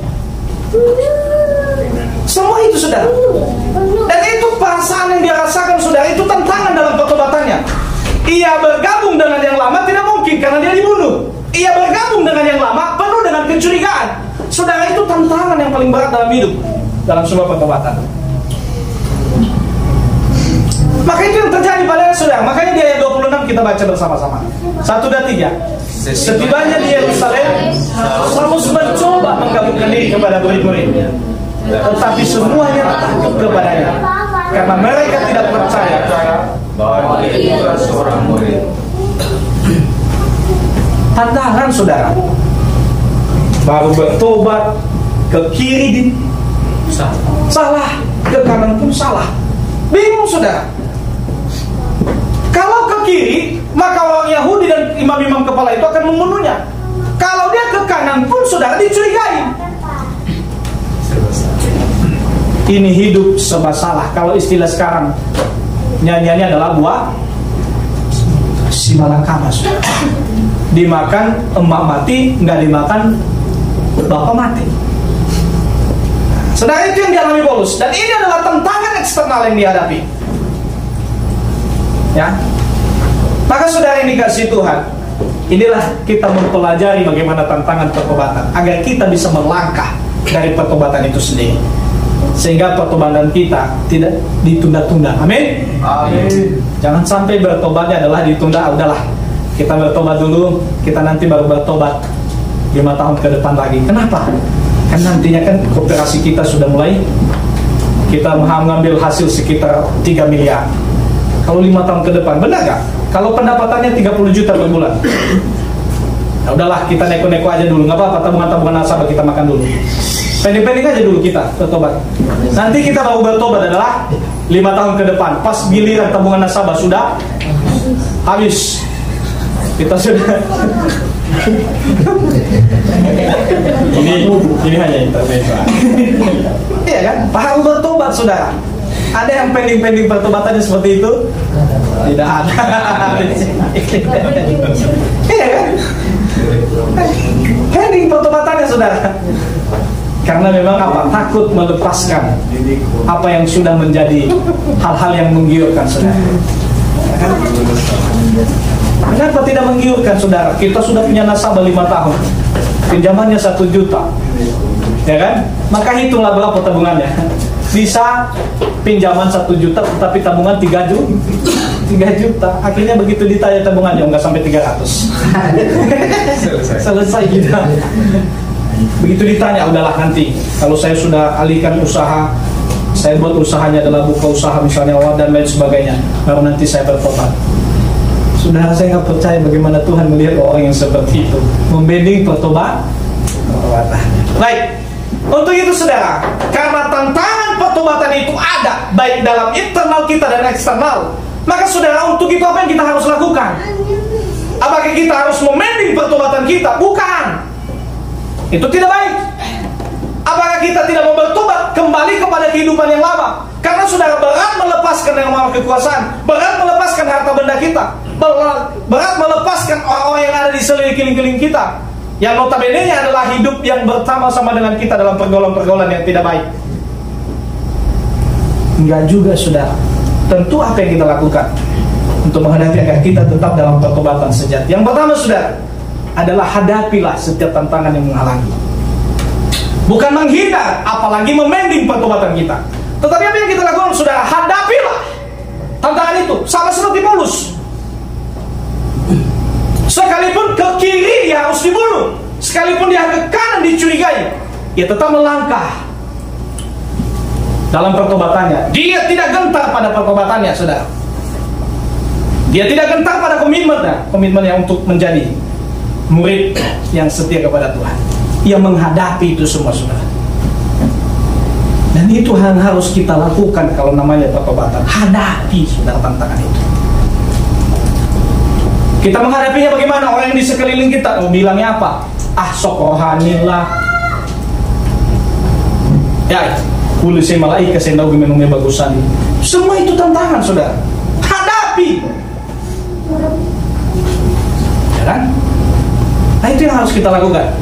Semua itu, saudara. Dan itu perasaan yang dia rasakan, saudara. Itu tantangan dalam pertobatannya. Ia bergabung dengan yang lama tidak mungkin karena dia dibunuh. Ia bergabung dengan yang lama penuh dengan kecurigaan. Saudara, itu tantangan yang paling berat dalam hidup, dalam sebuah pertobatan. Maka itu yang terjadi pada saudara. Makanya di ayat 26 kita baca bersama-sama. 1 dan 3. Setibanya di Yerusalem, Paulus mencoba menggabungkan diri kepada murid-muridnya, tetapi semuanya takut kepadanya karena mereka tidak percaya bahwa dia juga seorang murid. Tantangan, saudara. Baru bertobat, ke kiri salah, ke kanan pun salah. Bingung, saudara. Kalau ke kiri, maka orang Yahudi dan imam-imam kepala itu akan membunuhnya. Kalau dia ke kanan pun, saudara, dicurigai. Ini hidup serba salah. Kalau istilah sekarang, nyanyiannya adalah buah si malakama, saudara. Dimakan emak mati, nggak dimakan bapak mati. Saudara, itu yang dialami Paulus. Dan ini adalah tantangan eksternal yang dihadapi. Ya, maka saudara yang dikasihi Tuhan, inilah kita mempelajari bagaimana tantangan pertobatan agar kita bisa melangkah dari pertobatan itu sendiri, sehingga pertobatan kita tidak ditunda-tunda. Amin. Amin. Jangan sampai bertobatnya adalah ditunda. Udahlah, kita bertobat dulu, kita nanti baru bertobat 5 tahun ke depan lagi. Kenapa? Kan nantinya kan kooperasi kita sudah mulai, kita mengambil hasil sekitar 3 miliar. Kalau 5 tahun ke depan, benar gak? Kalau pendapatannya 30 juta per bulan, ya udahlah, kita neko-neko aja dulu, nggak apa-apa, tabungan-tabungan nasabah kita makan dulu. Pending-pending aja dulu kita bertobat. Nanti kita baru bertobat adalah 5 tahun ke depan. Pas giliran tabungan nasabah sudah habis, kita sudah ini hanya intermezzo. Iya kan? Baru bertobat, saudara. Ada yang pending-pending pertobatannya seperti itu? Tidak ada. Iya kan? Pending pertobatannya, saudara. Karena memang apa? Takut melepaskan apa yang sudah menjadi hal-hal yang menggiurkan, saudara. Kenapa tidak menggiurkan, saudara? Kita sudah punya nasabah 5 tahun, pinjamannya 1 juta, ya kan? Maka hitunglah berapa tabungannya. Bisa pinjaman 1 juta, tetapi tabungan 3 juta. Akhirnya begitu ditanya tabungannya, nggak sampai 300. Selesai kita. Begitu ditanya, udahlah nanti kalau saya sudah alihkan usaha, saya buat usahanya adalah buka usaha misalnya dan lain sebagainya, baru nanti saya bertobat. Saudara, saya nggak percaya bagaimana Tuhan melihat orang yang seperti itu membanding pertobatan. Baik, untuk itu saudara, karena tantangan pertobatan itu ada baik dalam internal kita dan eksternal, maka saudara, untuk itu apa yang kita harus lakukan? Apakah kita harus memending pertobatan kita? Bukan. Itu tidak baik. Apakah kita tidak mau bertobat kembali kepada kehidupan yang lama? Karena saudara, berat melepaskan yang maha kekuasaan, berat melepaskan harta benda kita, berat melepaskan orang-orang yang ada di sekeliling kita. yang notabene-nya adalah hidup yang bersama-sama dengan kita dalam pergaulan-pergaulan yang tidak baik. Enggak juga, saudara. Tentu apa yang kita lakukan untuk menghadapi agar kita tetap dalam pertobatan sejati? Yang pertama, saudara, adalah hadapilah setiap tantangan yang menghalangi. Bukan menghindar, apalagi memending pertobatan kita. Tetapi apa yang kita lakukan, saudara? Hadapilah tantangan itu. Sama seperti Paulus. Sekalipun ke kiri dia harus dibunuh, sekalipun dia ke kanan dicurigai, dia tetap melangkah dalam pertobatannya. Dia tidak gentar pada pertobatannya, saudara. Dia tidak gentar pada komitmennya untuk menjadi murid yang setia kepada Tuhan. Ia menghadapi itu semua, saudara. Dan itu yang harus kita lakukan kalau namanya pertobatan. Hadapi, saudara, tantangan itu. Kita menghadapinya bagaimana? Orang yang di sekeliling kita bilangnya apa? Sok rohani lah. Ya, kulisi malaika sendau minumnya bagusan. Semua itu tantangan, saudara. Hadapi. Ya kan? Nah, itu yang harus kita lakukan.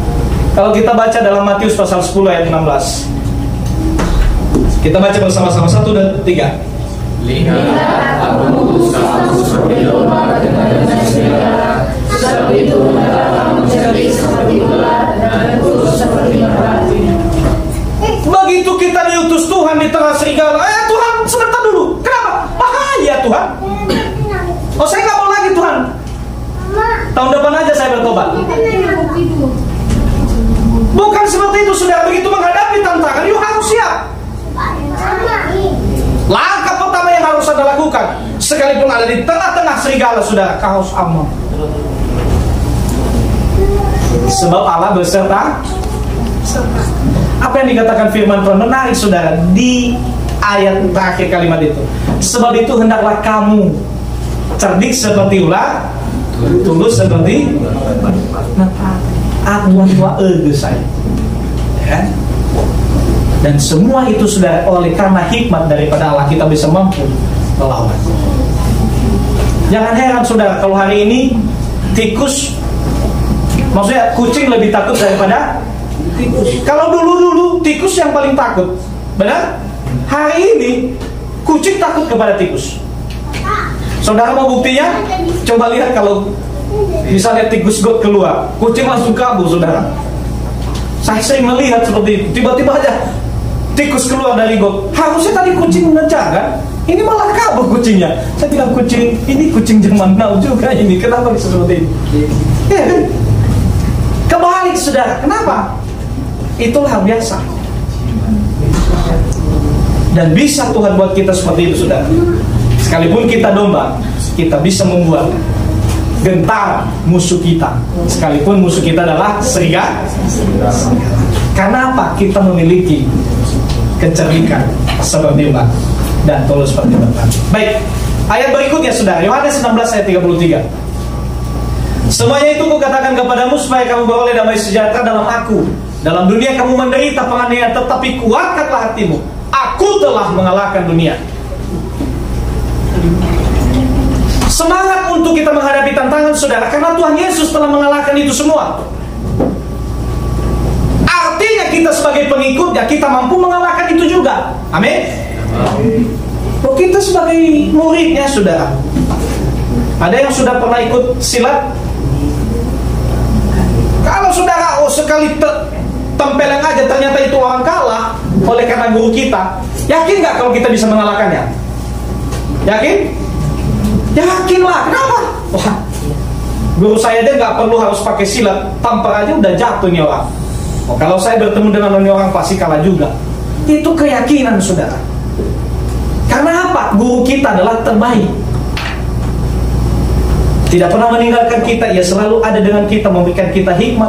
Kalau kita baca dalam Matius pasal 10 ayat 16. Kita baca bersama-sama 1 dan 3. Lihat, aku mengutus kamu seperti domba dengan serigala, sebab itu kamu menjadi seperti ular dan kudus seperti merpati. Begitu kita diutus Tuhan di tengah serigala, Tuhan sebentar dulu. Kenapa? Bahaya, Tuhan. Oh, saya nggak mau lagi, Tuhan. Tahun depan aja saya bertobat. Bukan seperti itu, saudara. Begitu menghadapi tantangan, yuk harus siap. Langkah pertama yang harus Anda lakukan, sekalipun ada di tengah-tengah serigala, saudara, kau harus aman. Sebab Allah beserta. Apa yang dikatakan firman Tuhan menarik, saudara, di ayat terakhir kalimat itu. Sebab itu hendaklah kamu cerdik seperti ular, tulus seperti tua saya. Ya. Dan semua itu, saudara, oleh karena hikmat daripada Allah kita bisa mampu melawan. Jangan heran, saudara, kalau hari ini tikus, maksudnya kucing lebih takut daripada tikus. Kalau dulu tikus yang paling takut, benar? Hari ini kucing takut kepada tikus. Saudara mau buktinya? Coba lihat kalau misalnya tikus got keluar, kucing langsung kabur, saudara. Saya sering melihat seperti itu. Tiba-tiba aja tikus keluar dari got. Harusnya tadi kucing mengejar, kan? Ini malah kabur kucingnya. Saya bilang, kucing ini kucing zaman now juga ini. Kenapa bisa seperti ini? Ya kan? Kebalik, saudara. Kenapa? Itulah biasa. Dan bisa Tuhan buat kita seperti itu, saudara. Sekalipun kita domba, kita bisa membuat gentar musuh kita, sekalipun musuh kita adalah serigala. Karena apa? Kita memiliki kecerdikan seperti ular dan tulus seperti merpati. Baik, ayat berikutnya, saudara, Yohanes 16 ayat 33. Semuanya itu kukatakan kepadamu supaya kamu beroleh damai sejahtera dalam aku. Dalam dunia kamu menderita penganiayaan, tetapi kuatkanlah hatimu. Aku telah mengalahkan dunia. Semangat untuk kita menghadapi tantangan, saudara, karena Tuhan Yesus telah mengalahkan itu semua. Artinya kita sebagai pengikutnya, kita mampu mengalahkan itu juga. Amin. Oh, kita sebagai muridnya, saudara. Ada yang sudah pernah ikut silat? Kalau saudara sekali tempeleng aja ternyata itu orang kalah oleh karena guru kita, yakin nggak kalau kita bisa mengalahkannya? Yakin? Yakinlah. Kenapa? Wah, guru saya aja nggak perlu harus pakai silat, tampar aja udah jatuh nih orang. Oh, kalau saya bertemu dengan orang pasti kalah juga. Itu keyakinan, saudara. Karena apa? Guru kita adalah terbaik. Tidak pernah meninggalkan kita. Ia selalu ada dengan kita, memberikan kita hikmat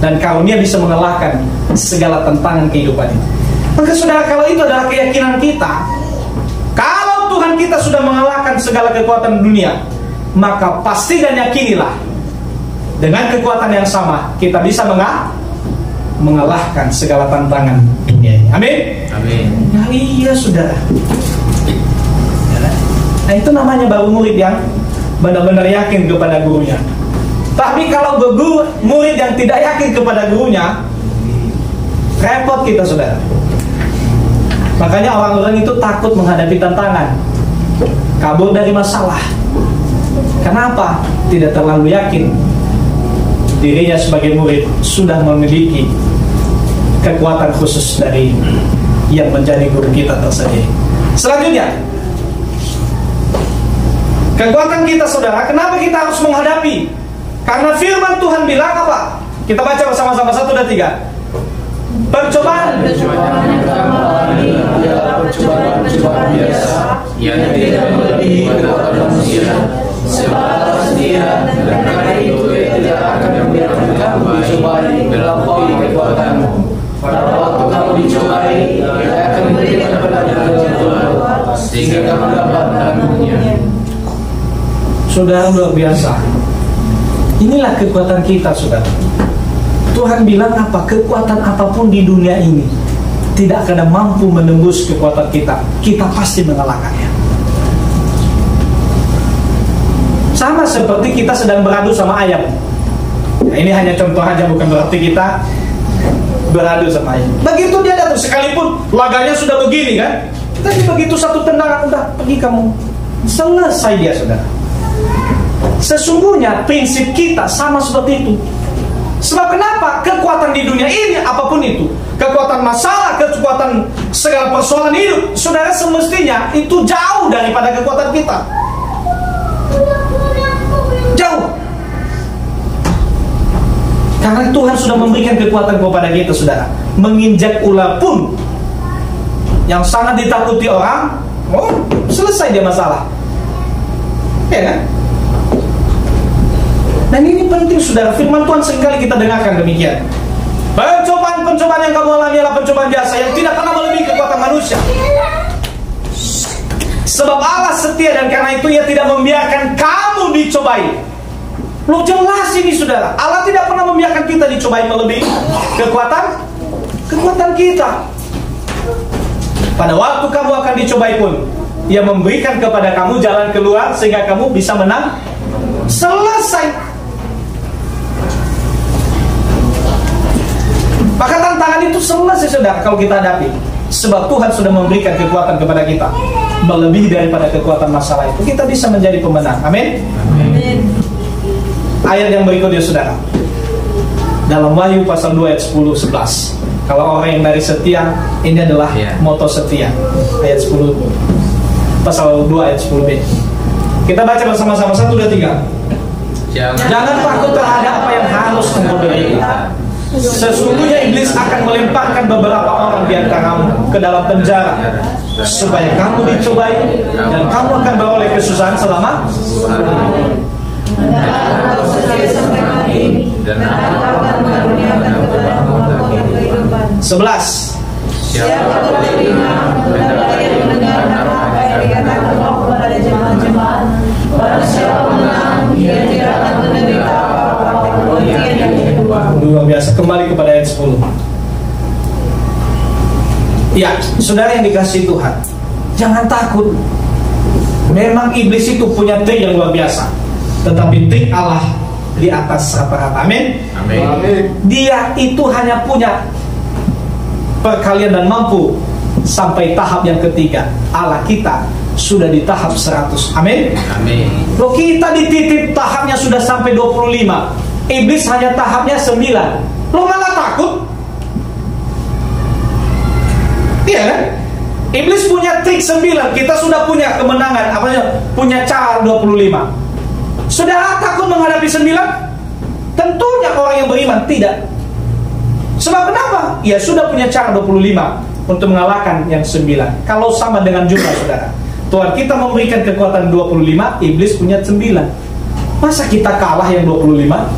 dan karunia bisa mengalahkan segala tantangan kehidupan ini. Maka, saudara, kalau itu adalah keyakinan kita, kalau Tuhan kita sudah mengalahkan segala kekuatan dunia, maka pasti dan yakinilah dengan kekuatan yang sama kita bisa mengalahkan segala tantangan dunia ini. Amin. Amin. Nah, iya, saudara. Nah, itu namanya baru murid yang benar-benar yakin kepada gurunya. Tapi kalau murid yang tidak yakin kepada gurunya, repot kita, saudara. Makanya orang-orang itu takut menghadapi tantangan, kabur dari masalah. Kenapa? Tidak terlalu yakin dirinya sebagai murid sudah memiliki kekuatan khusus dari yang menjadi guru kita tersendiri. Selanjutnya, kekuatan kita, saudara. Kenapa kita harus menghadapi? Karena firman Tuhan bilang apa? Kita baca bersama-sama 1 dan 3. Percobaan yang kamu alami adalah percobaan biasa yang tidak melebihi kekuatan manusia. Sebab Allah setia, dan karena itu Ia tidak akan membiarkan kamu dicobai melampaui kekuatanmu. Pada waktu kamu dicobai, Ia akan memberikan kepadamu kekuatan sehingga kamu dapat menanggungnya. Saudara, luar biasa. Inilah kekuatan kita, saudara. Tuhan bilang apa? Kekuatan apapun di dunia ini tidak akan mampu menembus kekuatan kita. Kita pasti mengalahkannya. Sama seperti kita sedang beradu sama ayam. Nah, ini hanya contoh aja, bukan berarti kita beradu sama ayam. Begitu dia datang, sekalipun laganya sudah begini kan, tapi begitu satu tendangan, udah pergi kamu. Selesai dia, saudara. Sesungguhnya prinsip kita sama seperti itu. Sebab kenapa? Kekuatan di dunia ini, apapun itu, kekuatan masalah, kekuatan segala persoalan hidup, saudara, semestinya itu jauh daripada kekuatan kita. Jauh. Karena Tuhan sudah memberikan kekuatan kepada kita, saudara. Menginjak ular pun yang sangat ditakuti orang, oh, selesai dia masalah. Ya kan? Dan ini penting, saudara. Firman Tuhan seringkali kita dengarkan demikian. Pencobaan yang kamu alami adalah pencobaan biasa yang tidak pernah melebihi kekuatan manusia. Sebab Allah setia, dan karena itu Ia tidak membiarkan kamu dicobai. Lo jelas ini, saudara. Allah tidak pernah membiarkan kita dicobai melebihi kekuatan kita. Pada waktu kamu akan dicobai pun, Ia memberikan kepada kamu jalan keluar sehingga kamu bisa menang. Selesai. Maka tantangan itu selesai, saudara, kalau kita hadapi. Sebab Tuhan sudah memberikan kekuatan kepada kita melebihi daripada kekuatan masalah itu. Kita bisa menjadi pemenang. Amin. Ayat yang berikutnya, saudara, dalam Wahyu pasal 2 ayat 10-11. Kalau orang yang dari setia, ini adalah moto setia. Ayat 10, pasal 2 ayat 10b. Kita baca bersama-sama 1 dan 3. Jangan takut terhadap apa yang harus engkau derita. Sesungguhnya iblis akan melemparkan beberapa orang di antaramu ke dalam penjara, supaya kamu dicobai, dan kamu akan beroleh kesusahan selama 11. Siapa beriman hendaklah ia mendengarkan apa yang dikatakan Allah kepada jemaat-jemaat. Barang siapa menang, ia tidak akan menderita apa-apa yang diubah. Luar biasa. Kembali kepada ayat 10. Ya, saudara yang dikasihi Tuhan, jangan takut. Memang iblis itu punya trik yang luar biasa, tetapi trik Allah di atas rata-rata. Amin. Dia itu hanya punya perkalian dan mampu sampai tahap yang ketiga. Allah kita sudah di tahap 100. Amin. Loh, kita dititip tahapnya sudah sampai 25. Iblis hanya tahapnya 9. Lo malah takut? Iya kan? Iblis punya trik 9. Kita sudah punya kemenangan, punya cara 25. Saudara takut menghadapi 9? Tentunya orang yang beriman tidak. Sebab kenapa? Ya sudah punya cara 25 untuk mengalahkan yang 9. Kalau sama dengan jumlah, saudara, Tuhan kita memberikan kekuatan 25, iblis punya 9. Masa kita kalah yang 25?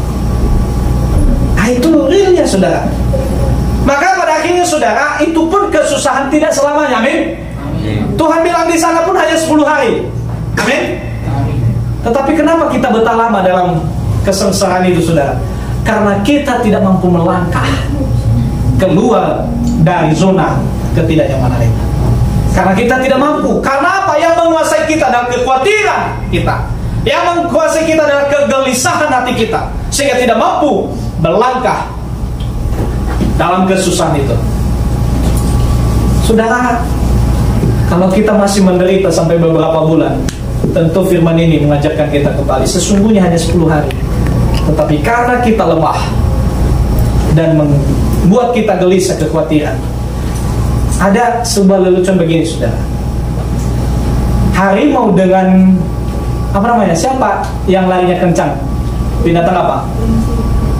Nah, itu realnya, saudara. Maka pada akhirnya, saudara, itu pun kesusahan tidak selamanya. Amin. Tuhan bilang di sana pun hanya 10 hari. Amin. Tetapi kenapa kita betah lama dalam kesengsaraan itu, saudara? Karena kita tidak mampu melangkah keluar dari zona ketidaknyamanan itu. Karena kita tidak mampu. Karena apa? Yang menguasai kita adalah kekhawatiran kita. Yang menguasai kita adalah kegelisahan hati kita, sehingga tidak mampu melangkah dalam kesusahan itu. Saudara, kalau kita masih menderita sampai beberapa bulan, tentu firman ini mengajarkan kita kembali, sesungguhnya hanya 10 hari. Tetapi karena kita lemah dan membuat kita gelisah, kekhawatiran, ada sebuah lelucon begini, saudara. Harimau dengan siapa yang larinya kencang? Binatang apa?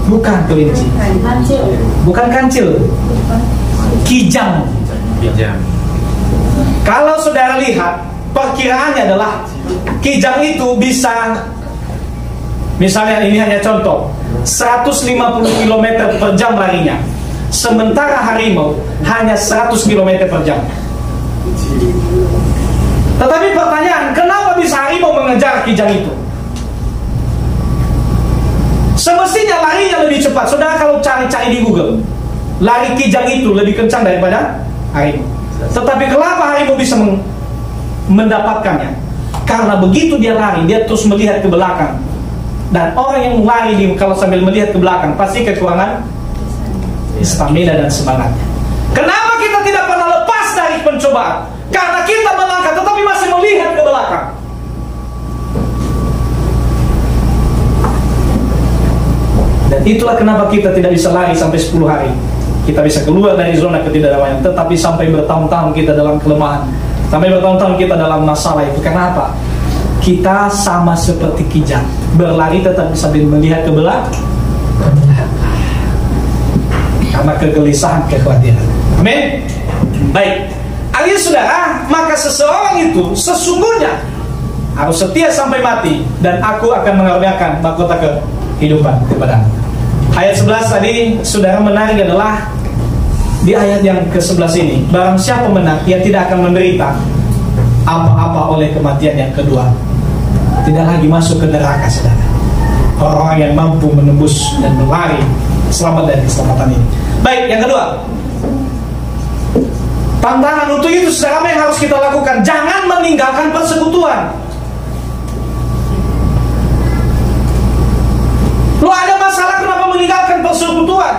Bukan kelinci, bukan kancil, kijang. Kalau saudara lihat, perkiraannya adalah kijang itu bisa, misalnya ini hanya contoh, 150 km per jam larinya, sementara harimau hanya 100 km per jam. Tetapi pertanyaan, kenapa bisa harimau mengejar kijang itu? Semestinya larinya lebih cepat. Saudara kalau cari-cari di Google, lari kijang itu lebih kencang daripada harimau. Tetapi kenapa harimau bisa mendapatkannya? Karena begitu dia lari, dia terus melihat ke belakang. Dan orang yang lari kalau sambil melihat ke belakang pasti kekurangan stamina dan semangatnya. Kenapa kita tidak pernah lepas dari pencobaan? Karena kita melangkah tetapi masih melihat ke belakang. Dan itulah kenapa kita tidak bisa lari sampai 10 hari. Kita bisa keluar dari zona ketidakdamaian, tetapi sampai bertahun-tahun kita dalam kelemahan, sampai bertahun-tahun kita dalam masalah itu. Kenapa? Kita sama seperti kijang, berlari tetapi sambil melihat ke belakang. Karena kegelisahan, kekhawatiran. Amin. Baik. Alias saudara, maka seseorang itu sesungguhnya harus setia sampai mati, dan aku akan mengaruniakan mahkota kehidupan kepadamu. Ayat 11 tadi, saudara, menarik adalah di ayat yang ke-11 ini, barang siapa menang, ia tidak akan menderita apa-apa oleh kematian yang kedua. Tidak lagi masuk ke neraka, saudara. Orang-orang yang mampu menembus dan berlari selamat dari keselamatan ini. Baik, yang kedua, tantangan untuk itu, saudara, yang harus kita lakukan, jangan meninggalkan persekutuan. Lo ada masalah, kenapa meninggalkan persekutuan?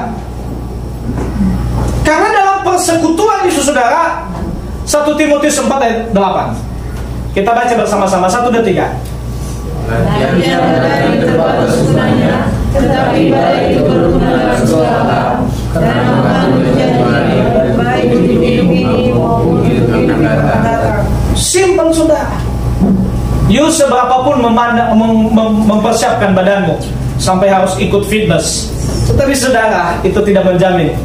Karena dalam persekutuan itu, saudara, 1 Timotius 4 ayat 8. Kita baca bersama-sama, 1, 2, 3. Dan dia dari tempat persekunannya, tetapi baik itu berguna dalam segala hal, karena akan menjadi baik di hidup ini maupun hidup yang akan datang. Simple, saudara. You seberapapun mempersiapkan badanmu sampai harus ikut fitness, tetapi saudara, itu tidak menjamin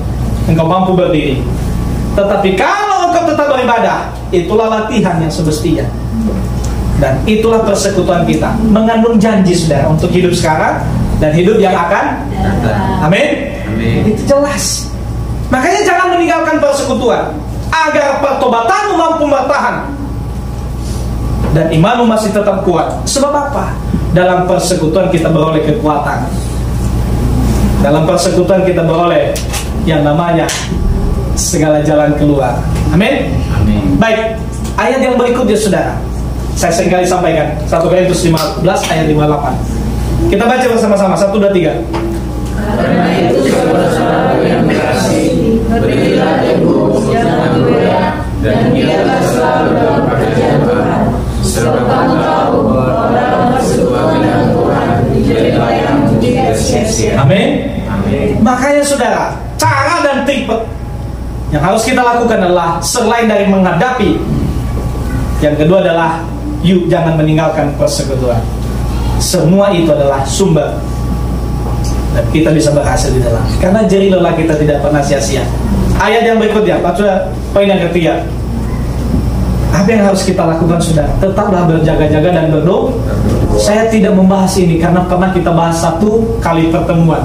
engkau mampu berdiri. Tetapi kalau engkau tetap beribadah, itulah latihan yang semestinya. Dan itulah persekutuan kita, mengandung janji, saudara, untuk hidup sekarang dan hidup yang akan datang. Amin. Itu jelas. Makanya jangan meninggalkan persekutuan, agar pertobatanmu mampu bertahan dan imanmu masih tetap kuat. Sebab apa? Dalam persekutuan kita beroleh kekuatan. Dalam persekutuan kita beroleh yang namanya segala jalan keluar. Amin. Baik, ayat yang berikutnya, saudara, saya seringkali sampaikan, 1 Korintus 15 ayat 58. Kita baca bersama-sama, 1, 2, 3. Karena itu, saudara-saudara yang dikasihi, berilah teguh, jangan goyah, dan giatlah selalu dalam pekerjaan Tuhan. Sebab kamu tahu bahwa dalam persekutuan dengan Tuhan jadi layak untuk sia-sia. Amin. Makanya, saudara, cara dan trik yang harus kita lakukan adalah, selain dari menghadapi, yang kedua adalah jangan meninggalkan persekutuan. Semua itu adalah sumber, dan kita bisa berhasil di dalam. Karena jerih lelah kita tidak pernah sia-sia. Ayat yang berikutnya, poin yang ketiga. Apa yang harus kita lakukan, saudara? Tetaplah berjaga-jaga dan berdoa. Saya tidak membahas ini karena pernah kita bahas 1 kali pertemuan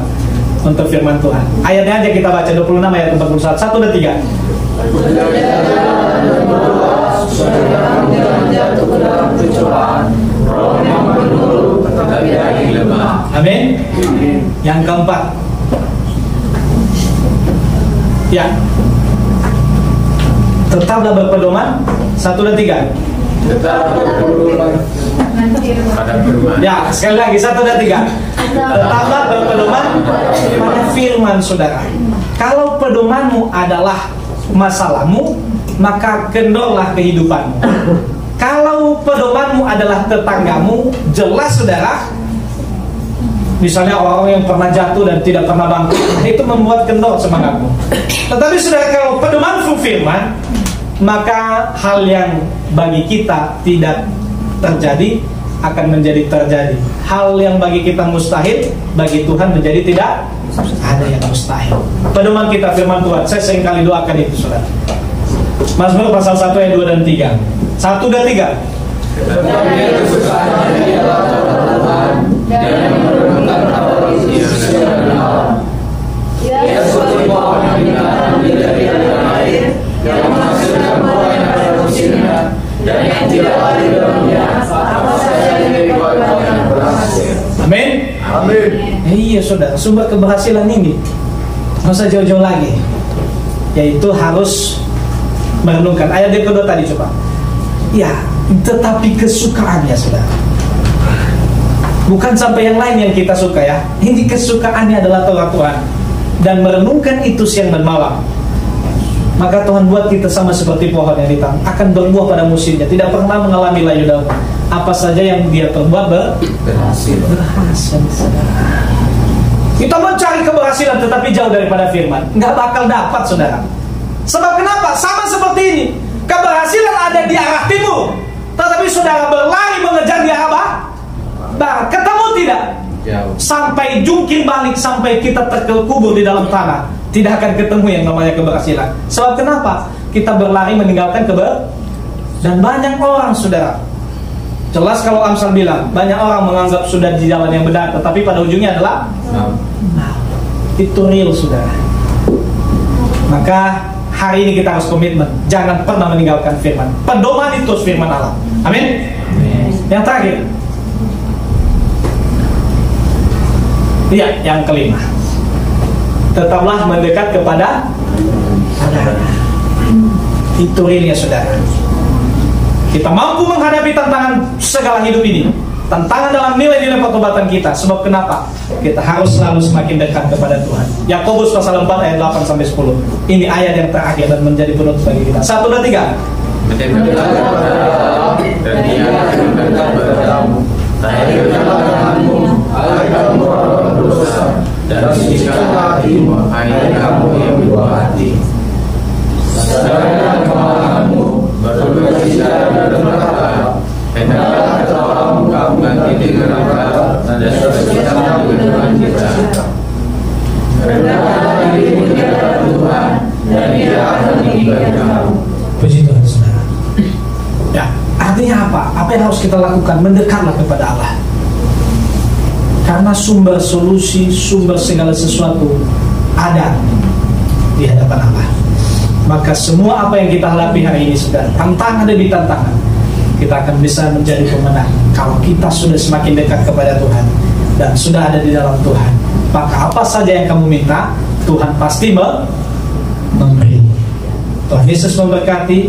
untuk firman Tuhan. Ayatnya aja kita baca, 26 ayat 41. 1, 2, 3. Amin. Yang keempat, ya, tetaplah berpedoman. 1 dan 3. Tetap berpedoman Ya, sekali lagi 1 dan 3. Tetaplah berpedoman pada firman saudara. Kalau pedomanmu adalah masalahmu, maka kendorlah kehidupanmu. Kalau pedomanmu adalah tetanggamu, jelas saudara, misalnya orang yang pernah jatuh dan tidak pernah bangkit, itu membuat kendor semangatmu. Tetapi saudara, kalau pedomanmu firman, maka hal yang bagi kita tidak terjadi akan menjadi terjadi. Hal yang bagi kita mustahil, bagi Tuhan menjadi tidak ada yang mustahil. Pedoman kita firman Tuhan. Saya seringkali doakan itu saudara. Mazmur pasal 1 ayat 2 dan 3. 1 dan 3. Amin. Amin. Iya saudara, sumber keberhasilan ini nggak usah jauh-jauh lagi, yaitu harus merenungkan ayat yang kedua tadi. Coba ya, tetapi kesukaannya saudara, bukan sampai yang lain yang kita suka ya. Ini kesukaannya adalah Taurat Tuhan, dan merenungkan itu siang dan malam. Maka Tuhan buat kita sama seperti pohon yang ditanam, akan berbuah pada musimnya, tidak pernah mengalami layu daun. Apa saja yang dia perbuat berhasil. Saudara. Kita mencari keberhasilan tetapi jauh daripada firman, nggak bakal dapat saudara. Sebab kenapa? Sama seperti ini. Keberhasilan ada di arah timur, tetapi saudara berlari mengejar di arah barat. Ketemu tidak? Jauh. Sampai jungkir balik, sampai kita terkubur di dalam tanah, tidak akan ketemu yang namanya keberhasilan. Sebab kenapa? Kita berlari meninggalkan dan banyak orang saudara. Jelas kalau Amsal bilang, banyak orang menganggap sudah di jalan yang benar, tetapi pada ujungnya adalah itu real saudara. Maka hari ini kita harus komitmen, jangan pernah meninggalkan firman. Pedoman itu firman Allah. Amin. Yang terakhir, iya, yang kelima, tetaplah mendekat kepada Allah. Itu realnya saudara. Kita mampu menghadapi tantangan segala hidup ini, tantangan dalam nilai-nilai pertobatan kita. Sebab kenapa? Kita harus selalu semakin dekat kepada Tuhan. Yakobus pasal 4 ayat 8 sampai 10. Ini ayat yang terakhir dan menjadi penutup bagi kita. 1 dan 3. Dan dia akan mendekat kepadamu, tahirkanlah tanganmu, hai kamu orang berdosa, dan sucikanlah hatimu, hai kamu yang berbuah hati. Sadarkan kemarahanmu, berbukacita dan berkata, hendaklah ketawamu kamu ganti dengan raka, dan sukacitamu dengan cita. Rendahkan dirimu di hadapan Tuhan, dan Dia akan meninggikan kamu. Puji Tuhan saudara. Ya, artinya apa? Apa yang harus kita lakukan? Mendekatlah kepada Allah. Karena sumber solusi, sumber segala sesuatu ada di hadapan Allah. Maka semua apa yang kita hadapi hari ini saudara, tantangan demi tantangan, kita akan bisa menjadi pemenang kalau kita sudah semakin dekat kepada Tuhan dan sudah ada di dalam Tuhan. Maka apa saja yang kamu minta, Tuhan pasti memberi. Tuhan Yesus memberkati.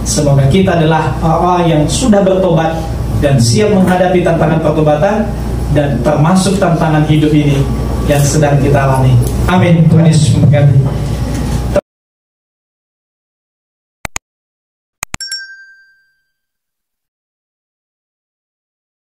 Semoga kita adalah orang yang sudah bertobat dan siap menghadapi tantangan pertobatan dan termasuk tantangan hidup ini yang sedang kita alami. Amin. Tuhan Yesus memberkati.